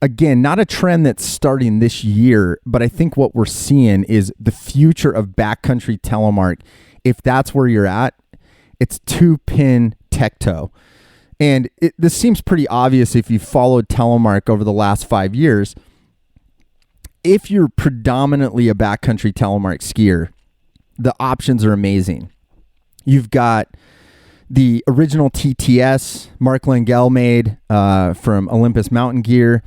again, not a trend that's starting this year, but I think what we're seeing is the future of backcountry telemark. If that's where you're at, it's 2-pin tech tow. And this seems pretty obvious if you've followed telemark over the last 5 years. If you're predominantly a backcountry telemark skier, the options are amazing. You've got the original TTS Mark Langell made from Olympus Mountain Gear,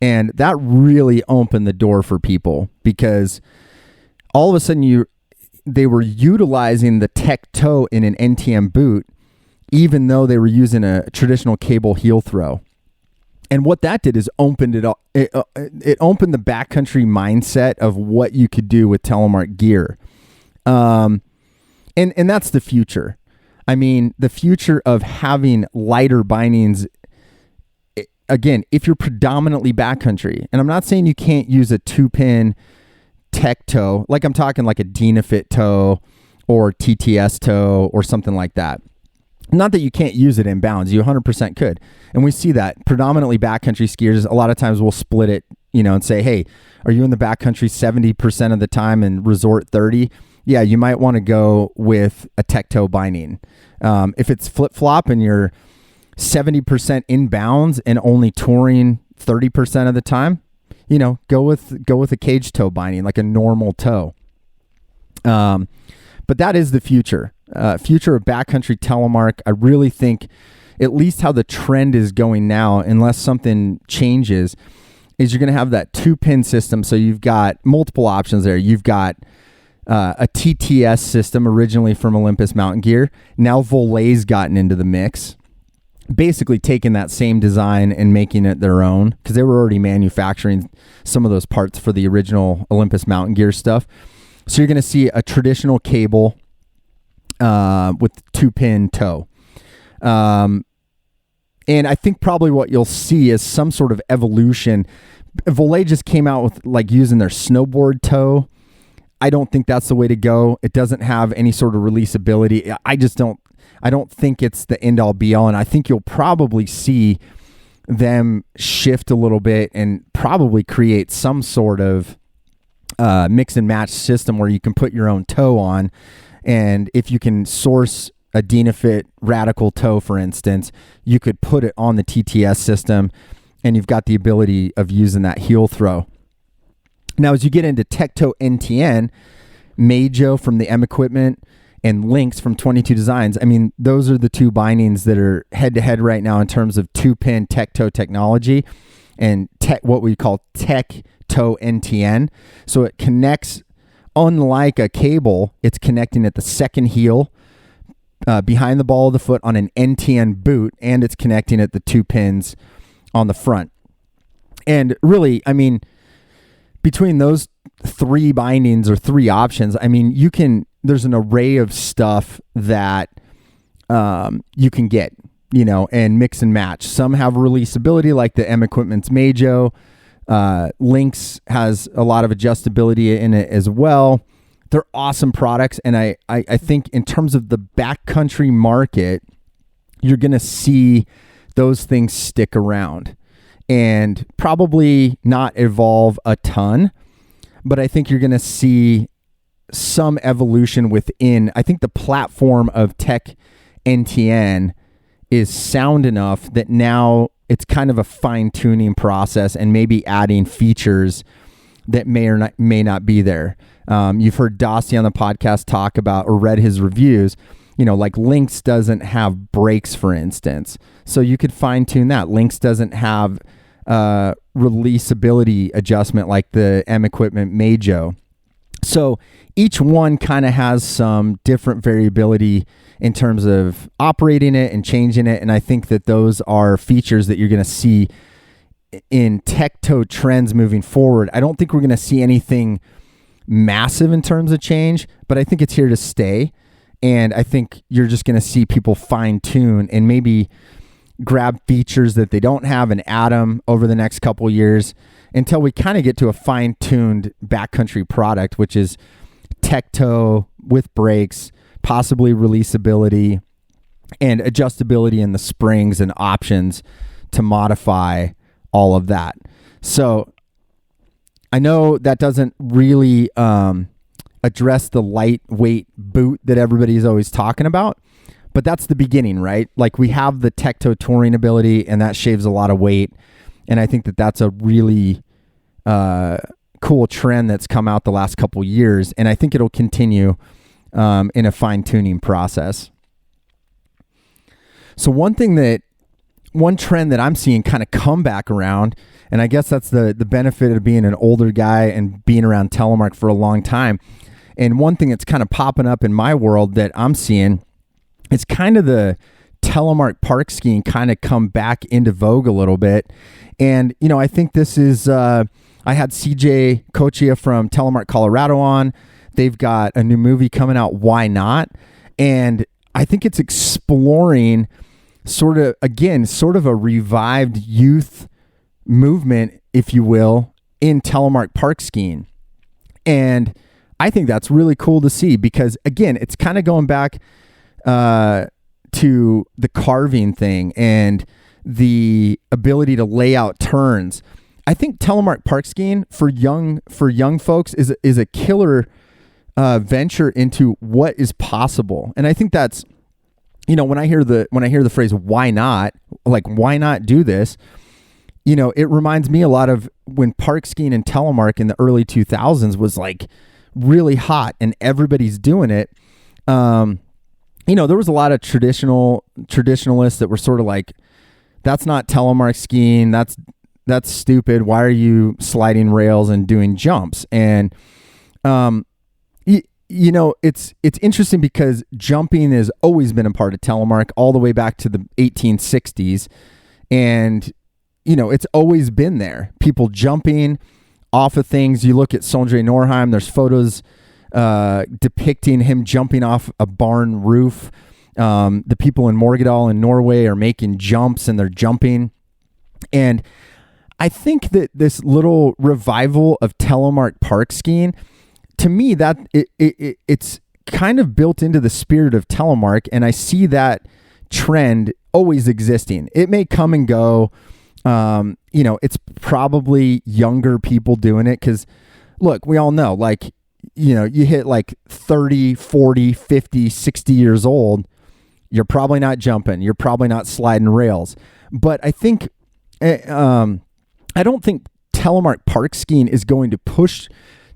and that really opened the door for people because all of a sudden they were utilizing the tech tow in an NTM boot, even though they were using a traditional cable heel throw. And what that did is opened it up. It opened the backcountry mindset of what you could do with telemark gear. And that's the future. I mean, the future of having lighter bindings, again, if you're predominantly backcountry, and I'm not saying you can't use a 2-pin tech tow, like I'm talking like a Dynafit tow or TTS tow or something like that. Not that you can't use it in bounds, you 100% could. And we see that predominantly backcountry skiers, a lot of times we'll split it, and say, hey, are you in the backcountry 70% of the time and resort 30? Yeah, you might want to go with a tech tow binding. If it's flip-flop and you're 70% in bounds and only touring 30% of the time, go with a cage tow binding, like a normal tow. But that is the future. Future of backcountry telemark. I really think, at least how the trend is going now, unless something changes, is you're going to have that 2-pin system. So you've got multiple options there. You've got a TTS system originally from Olympus Mountain Gear. Now Volet's gotten into the mix, basically taking that same design and making it their own, because they were already manufacturing some of those parts for the original Olympus Mountain Gear stuff. So you're going to see a traditional cable with 2-pin tow. And I think probably what you'll see is some sort of evolution. Volet just came out with like using their snowboard tow. I don't think that's the way to go. It doesn't have any sort of releasability. I don't think it's the end all be all. And I think you'll probably see them shift a little bit and probably create some sort of mix and match system where you can put your own tow on. And if you can source a Dynafit Radical tow, for instance, you could put it on the TTS system and you've got the ability of using that heel throw. Now, as you get into Tech Tow NTN, Majo from the M Equipment and Lynx from 22 Designs, I mean, those are the two bindings that are head-to-head right now in terms of 2-pin Tech Tow technology and what we call Tech Tow NTN. So it connects, unlike a cable, it's connecting at the second heel behind the ball of the foot on an NTN boot, and it's connecting at the 2 pins on the front. And really, I mean, between those 3 bindings or 3 options, I mean, there's an array of stuff that you can get, and mix and match. Some have releasability, like the M Equipment's Majo. Lynx has a lot of adjustability in it as well. They're awesome products, and I think in terms of the backcountry market, you're going to see those things stick around and probably not evolve a ton, but I think you're going to see some evolution within. I think the platform of Tech NTN is sound enough that now it's kind of a fine-tuning process and maybe adding features that may not be there. You've heard Dossie on the podcast talk about, or read his reviews, like Lynx doesn't have brakes, for instance. So you could fine tune that. Lynx doesn't have releasability adjustment like the M Equipment Majo. So each one kind of has some different variability in terms of operating it and changing it. And I think that those are features that you're going to see in tech-toe trends moving forward. I don't think we're going to see anything massive in terms of change, but I think it's here to stay. And I think you're just going to see people fine tune and maybe grab features that they don't have and add them over the next couple years until we kind of get to a fine-tuned backcountry product, which is tech-toe with brakes, possibly releasability and adjustability in the springs and options to modify all of that. So I know that doesn't really address the lightweight boot that everybody's always talking about, but that's the beginning, right? Like we have the tech-toe touring ability, and that shaves a lot of weight. And I think that that's a really cool trend that's come out the last couple years, and I think it'll continue in a fine-tuning process. So one trend that I'm seeing kind of come back around, and I guess that's the benefit of being an older guy and being around Telemark for a long time. And one thing that's kind of popping up in my world that I'm seeing, it's kind of the Telemark park skiing kind of come back into vogue a little bit. And, I think this is, I had CJ Kochia from Telemark Colorado on. They've got a new movie coming out, Why Not? And I think it's exploring sort of a revived youth movement, if you will, in Telemark park skiing. And I think that's really cool to see because, again, it's kind of going back to the carving thing and the ability to lay out turns. I think Telemark park skiing for young folks is a killer venture into what is possible. And I think that's, when I hear the phrase "why not," like why not do this? It reminds me a lot of when park skiing and Telemark in the early 2000s was like really hot and everybody's doing it. There was a lot of traditionalists that were sort of like, that's not Telemark skiing. That's stupid. Why are you sliding rails and doing jumps? And, it's interesting because jumping has always been a part of Telemark all the way back to the 1860s. And, it's always been there. People jumping off of things. You look at Sondre Norheim, there's photos depicting him jumping off a barn roof. The people in Morgedal in Norway are making jumps and they're jumping. And I think that this little revival of Telemark park skiing, to me, that it's kind of built into the spirit of Telemark, and I see that trend always existing. It may come and go. It's probably younger people doing it because, look, we all know, like, you hit like 30, 40, 50, 60 years old, you're probably not jumping. You're probably not sliding rails. But I think, I don't think Telemark park skiing is going to push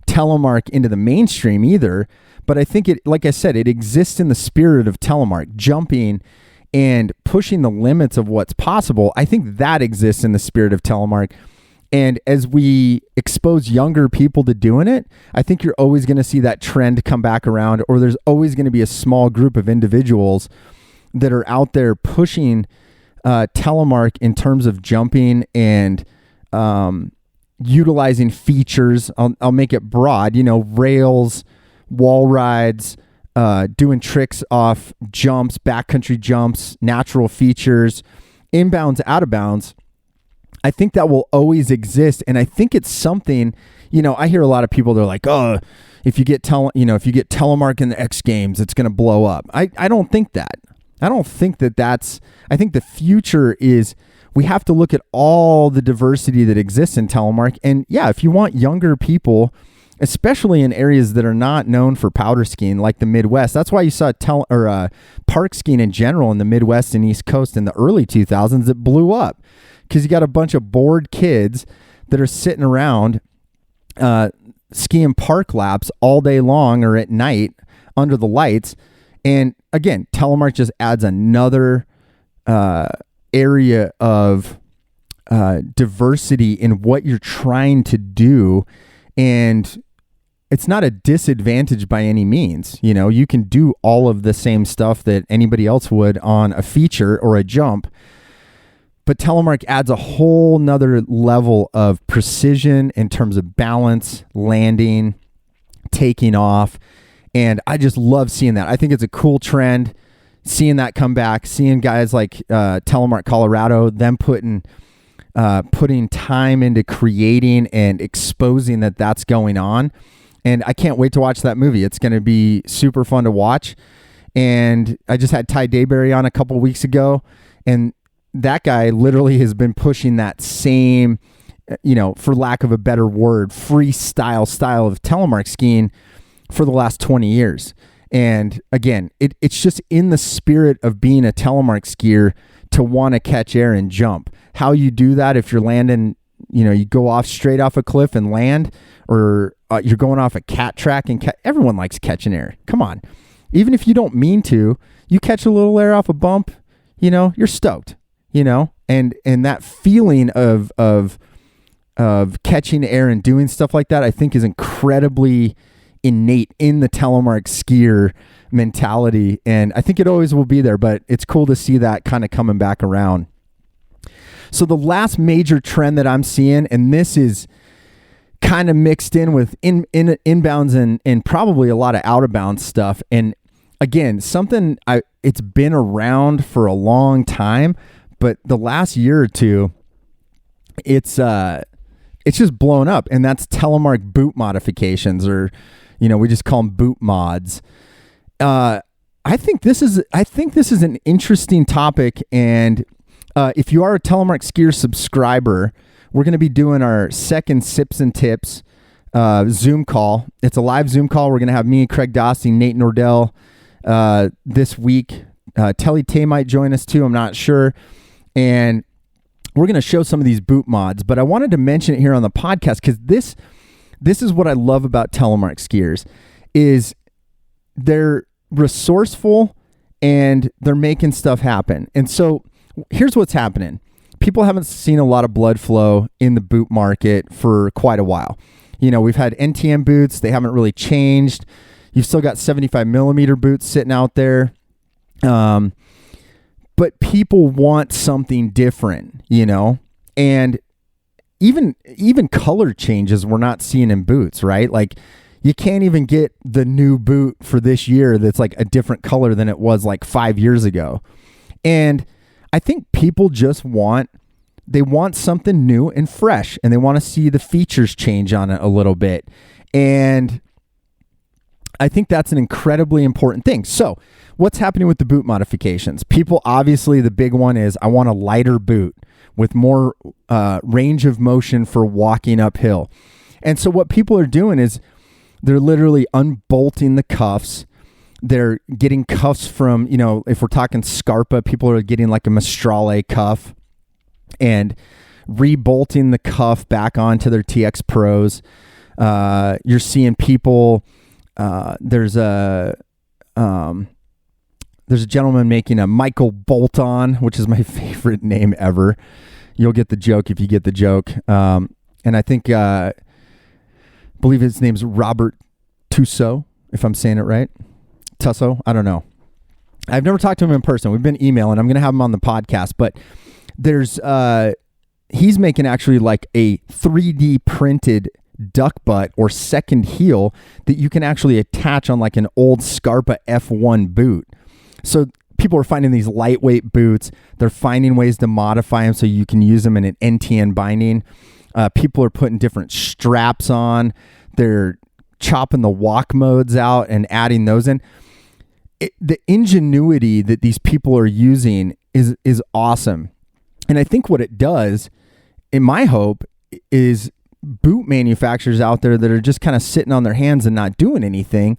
Telemark into the mainstream either. But I think like I said, it exists in the spirit of Telemark, jumping and pushing the limits of what's possible. I think that exists in the spirit of Telemark. And as we expose younger people to doing it, I think you're always going to see that trend come back around, or there's always going to be a small group of individuals that are out there pushing Telemark in terms of jumping and utilizing features. I'll make it broad, rails, wall rides, doing tricks off jumps, backcountry jumps, natural features, inbounds, out of bounds. I think that will always exist. And I think it's something, I hear a lot of people, they're like, oh, if you get Telemark in the X Games, it's going to blow up. I don't think that. I don't think that's, I think the future is we have to look at all the diversity that exists in Telemark. And yeah, if you want younger people, especially in areas that are not known for powder skiing, like the Midwest, that's why you saw park skiing in general in the Midwest and East Coast in the early 2000s, it blew up because you got a bunch of bored kids that are sitting around ski and park laps all day long or at night under the lights. And again, Telemark just adds another area of diversity in what you're trying to do. And it's not a disadvantage by any means. You know, you can do all of the same stuff that anybody else would on a feature or a jump. But Telemark adds a whole nother level of precision in terms of balance, landing, taking off. And I just love seeing that. I think it's a cool trend, seeing that come back, seeing guys like Telemark Colorado, them putting time into creating and exposing that that's going on. And I can't wait to watch that movie. It's going to be super fun to watch. And I just had Ty Dayberry on a couple weeks ago, and that guy literally has been pushing that same, you know, for lack of a better word, freestyle style of telemark skiing for the last 20 years. And again, it's just in the spirit of being a telemark skier to want to catch air and jump. How you do that, if you're landing, you know, you go off straight off a cliff and land, or you're going off a cat track and everyone likes catching air. Come on. Even if you don't mean to, you catch a little air off a bump, you know, you're stoked. You know, and that feeling of catching air and doing stuff like that, I think is incredibly innate in the telemark skier mentality. And I think it always will be there, but it's cool to see that kind of coming back around. So the last major trend that I'm seeing, and this is kind of mixed in with inbounds and probably a lot of out of bounds stuff. And again, something it's been around for a long time, but the last year or two, it's just blown up, and that's Telemark boot modifications, or, you know, we just call them boot mods. I think this is an interesting topic, and if you are a Telemark skier subscriber, we're going to be doing our second Sips and Tips Zoom call. It's a live Zoom call. We're going to have me, Craig Dostie, Nate Nordell this week. Telly Tay might join us too. I'm not sure. And we're going to show some of these boot mods, but I wanted to mention it here on the podcast because this is what I love about telemark skiers, is they're resourceful and they're making stuff happen. And so here's what's happening. People haven't seen a lot of blood flow in the boot market for quite a while. You know, we've had NTM boots. They haven't really changed. You've still got 75 millimeter boots sitting out there. But people want something different, you know, and even color changes we're not seeing in boots, right? Like, you can't even get the new boot for this year that's like a different color than it was like 5 years ago. And I think people just want something new and fresh, and they want to see the features change on it a little bit. And I think that's an incredibly important thing. So what's happening with the boot modifications? People, obviously, the big one is, I want a lighter boot with more range of motion for walking uphill. And so what people are doing is they're literally unbolting the cuffs. They're getting cuffs from, you know, if we're talking Scarpa, people are getting like a Mistrale cuff and rebolting the cuff back onto their TX Pros. You're seeing people, there's a gentleman making a Michael Bolton, which is my favorite name ever. You'll get the joke if you get the joke. And I think, believe his name's Robert Tussaud, if I'm saying it right. Tusso, I don't know. I've never talked to him in person. We've been emailing. I'm going to have him on the podcast, but there's, he's making actually like a 3D printed duck butt or second heel that you can actually attach on like an old Scarpa F1 boot. So people are finding these lightweight boots. They're finding ways to modify them so you can use them in an NTN binding. People are putting different straps on. They're chopping the walk modes out and adding those in. The ingenuity that these people are using is awesome. And I think what it does, in my hope, is boot manufacturers out there that are just kind of sitting on their hands and not doing anything.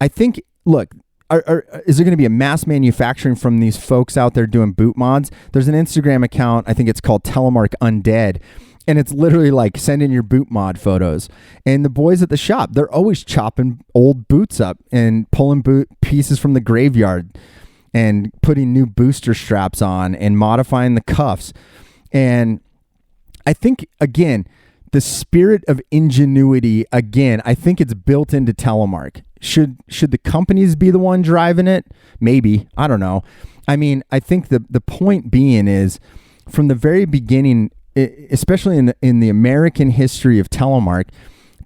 I think, look, is there going to be a mass manufacturing from these folks out there doing boot mods? There's an Instagram account, I think it's called Telemark Undead, And it's literally like send in your boot mod photos. And the boys at the shop, they're always chopping old boots up and pulling boot pieces from the graveyard and putting new booster straps on and modifying the cuffs. And I think, again, the spirit of ingenuity, again, I think it's built into Telemark. Should the companies be the one driving it? Maybe. I don't know. I mean, I think the point being is, from the very beginning, especially in the American history of Telemark,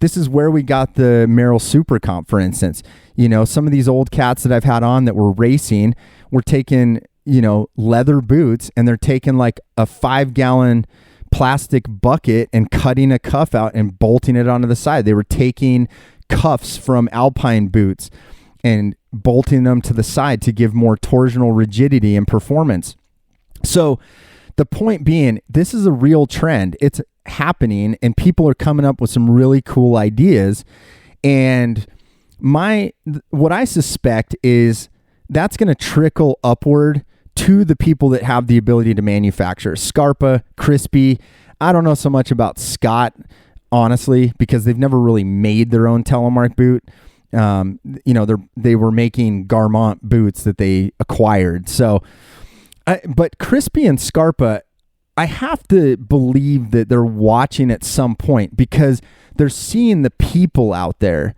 this is where we got the Merrill Super Comp, for instance. You know, some of these old cats that I've had on that were racing were taking, you know, leather boots, and they're taking like a 5-gallon plastic bucket and cutting a cuff out and bolting it onto the side. They were taking cuffs from Alpine boots and bolting them to the side to give more torsional rigidity and performance. So the point being, this is a real trend. It's happening, and people are coming up with some really cool ideas. And what I suspect is that's going to trickle upward to the people that have the ability to manufacture. Scarpa, Crispy. I don't know so much about Scott, honestly, because they've never really made their own Telemark boot. You know, they were making Garmont boots that they acquired. So, but Crispy and Scarpa, I have to believe that they're watching at some point, because they're seeing the people out there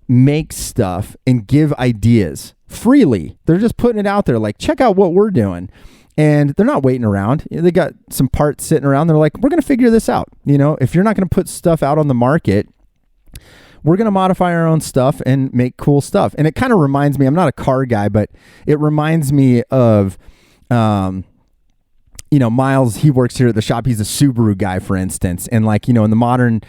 make stuff and give ideas freely. They're just putting it out there, like, check out what we're doing. And they're not waiting around. They got some parts sitting around. They're like, we're going to figure this out. You know, if you're not going to put stuff out on the market, we're going to modify our own stuff and make cool stuff. And it kind of reminds me, I'm not a car guy, but it reminds me of, you know, Miles, he works here at the shop. He's a Subaru guy, for instance. And like, you know, in the modern,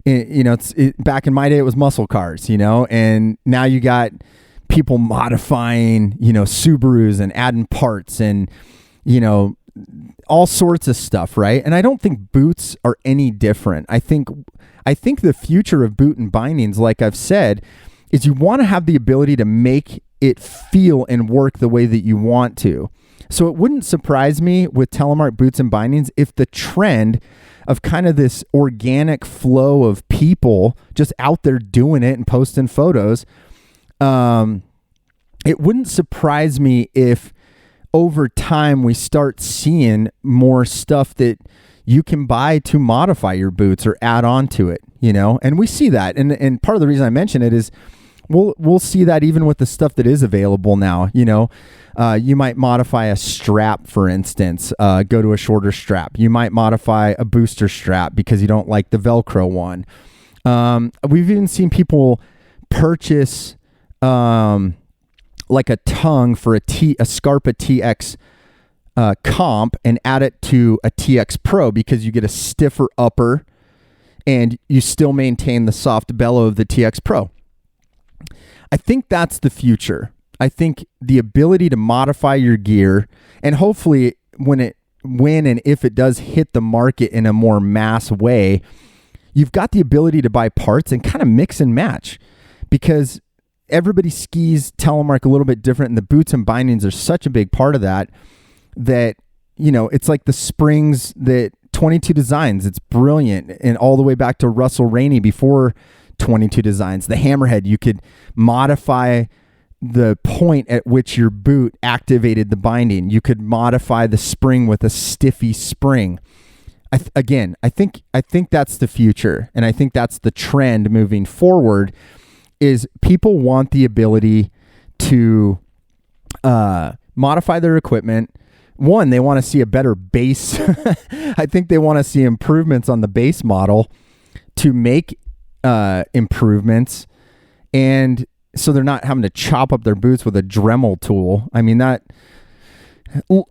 you know, back in my day, it was muscle cars, you know, and now you got people modifying, you know, Subarus and adding parts and, you know, all sorts of stuff, right? And I don't think boots are any different. I think the future of boot and bindings, like I've said, is you want to have the ability to make it feel and work the way that you want to. So it wouldn't surprise me with Telemark boots and bindings if the trend of kind of this organic flow of people just out there doing it and posting photos, it wouldn't surprise me if over time we start seeing more stuff that you can buy to modify your boots or add on to it, you know? And we see that. And part of the reason I mention it is we'll see that even with the stuff that is available now, you know? You might modify a strap, for instance, go to a shorter strap. You might modify a booster strap because you don't like the Velcro one. We've even seen people purchase like a tongue for a Scarpa TX comp and add it to a TX Pro, because you get a stiffer upper and you still maintain the soft bellow of the TX Pro. I think that's the future. I think the ability to modify your gear, and hopefully when and if it does hit the market in a more mass way, you've got the ability to buy parts and kind of mix and match, because everybody skis Telemark a little bit different, and the boots and bindings are such a big part of that, you know, it's like the springs that 22 Designs, it's brilliant. And all the way back to Russell Rainey before 22 Designs, the hammerhead, you could modify the point at which your boot activated the binding. You could modify the spring with a stiffy spring. I think that's the future, and I think that's the trend moving forward. Is people want the ability to modify their equipment. One, they want to see a better base. I think they want to see improvements on the base model to make improvements, and so they're not having to chop up their boots with a Dremel tool. I mean, that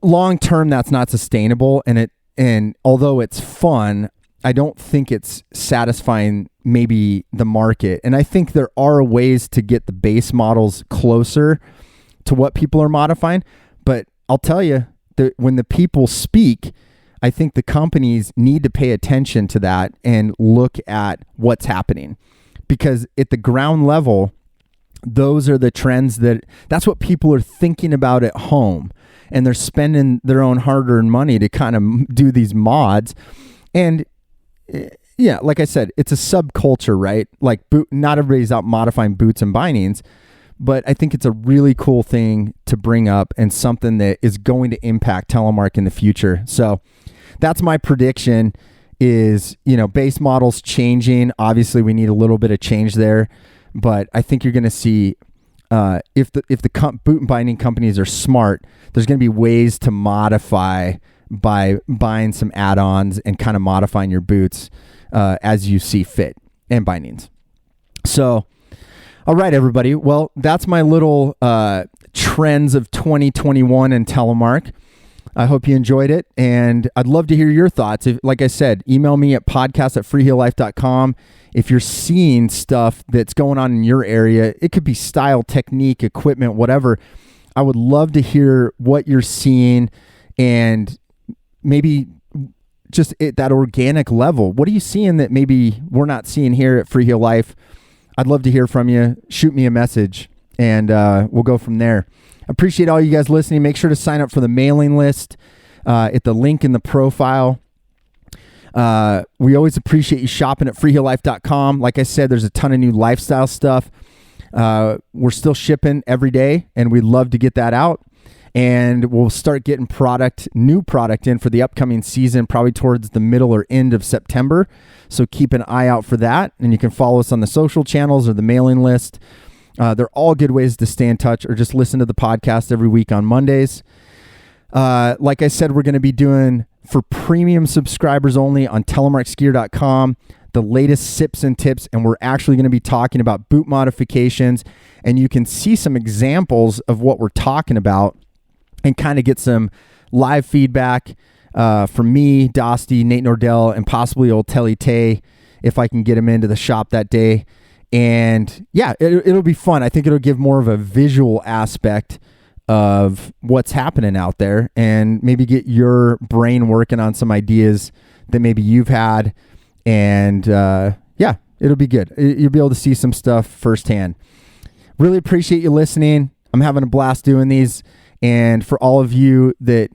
long term, that's not sustainable, and although it's fun, I don't think it's satisfying maybe the market. And I think there are ways to get the base models closer to what people are modifying. But I'll tell you that when the people speak, I think the companies need to pay attention to that and look at what's happening. Because at the ground level, those are the trends that's what people are thinking about at home. And they're spending their own hard-earned money to kind of do these mods. And yeah, like I said, it's a subculture, right? Like not everybody's out modifying boots and bindings, but I think it's a really cool thing to bring up and something that is going to impact telemark in the future. So that's my prediction is, base models changing. Obviously we need a little bit of change there, but I think you're going to see if the boot and binding companies are smart, there's going to be ways to modify by buying some add-ons and kind of modifying your boots as you see fit and bindings. So, all right, everybody. Well, that's my little trends of 2021 in telemark. I hope you enjoyed it, and I'd love to hear your thoughts. Like I said, email me at podcast@freeheellife.com. If you're seeing stuff that's going on in your area, it could be style, technique, equipment, whatever. I would love to hear what you're seeing and maybe just at that organic level. What are you seeing that maybe we're not seeing here at Freeheel Life? I'd love to hear from you. Shoot me a message, and we'll go from there. Appreciate all you guys listening. Make sure to sign up for the mailing list at the link in the profile. We always appreciate you shopping at freeheellife.com. Like I said, there's a ton of new lifestyle stuff. We're still shipping every day, and we'd love to get that out. And we'll start getting new product in for the upcoming season, probably towards the middle or end of September. So keep an eye out for that. And you can follow us on the social channels or the mailing list. They're all good ways to stay in touch, or just listen to the podcast every week on Mondays. Like I said, we're going to be doing, for premium subscribers only, on telemarkskier.com, the latest sips and tips, and we're actually going to be talking about boot modifications, and you can see some examples of what we're talking about and kind of get some live feedback from me, Dosty, Nate Nordell, and possibly old Telly Tay, if I can get him into the shop that day. And yeah, it'll be fun. I think it'll give more of a visual aspect of what's happening out there, and maybe get your brain working on some ideas that maybe you've had. And yeah, it'll be good. You'll be able to see some stuff firsthand. Really appreciate you listening. I'm having a blast doing these. And for all of you that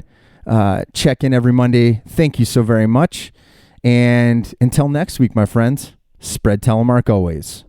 check in every Monday, thank you so very much. And until next week, my friends, spread telemark always.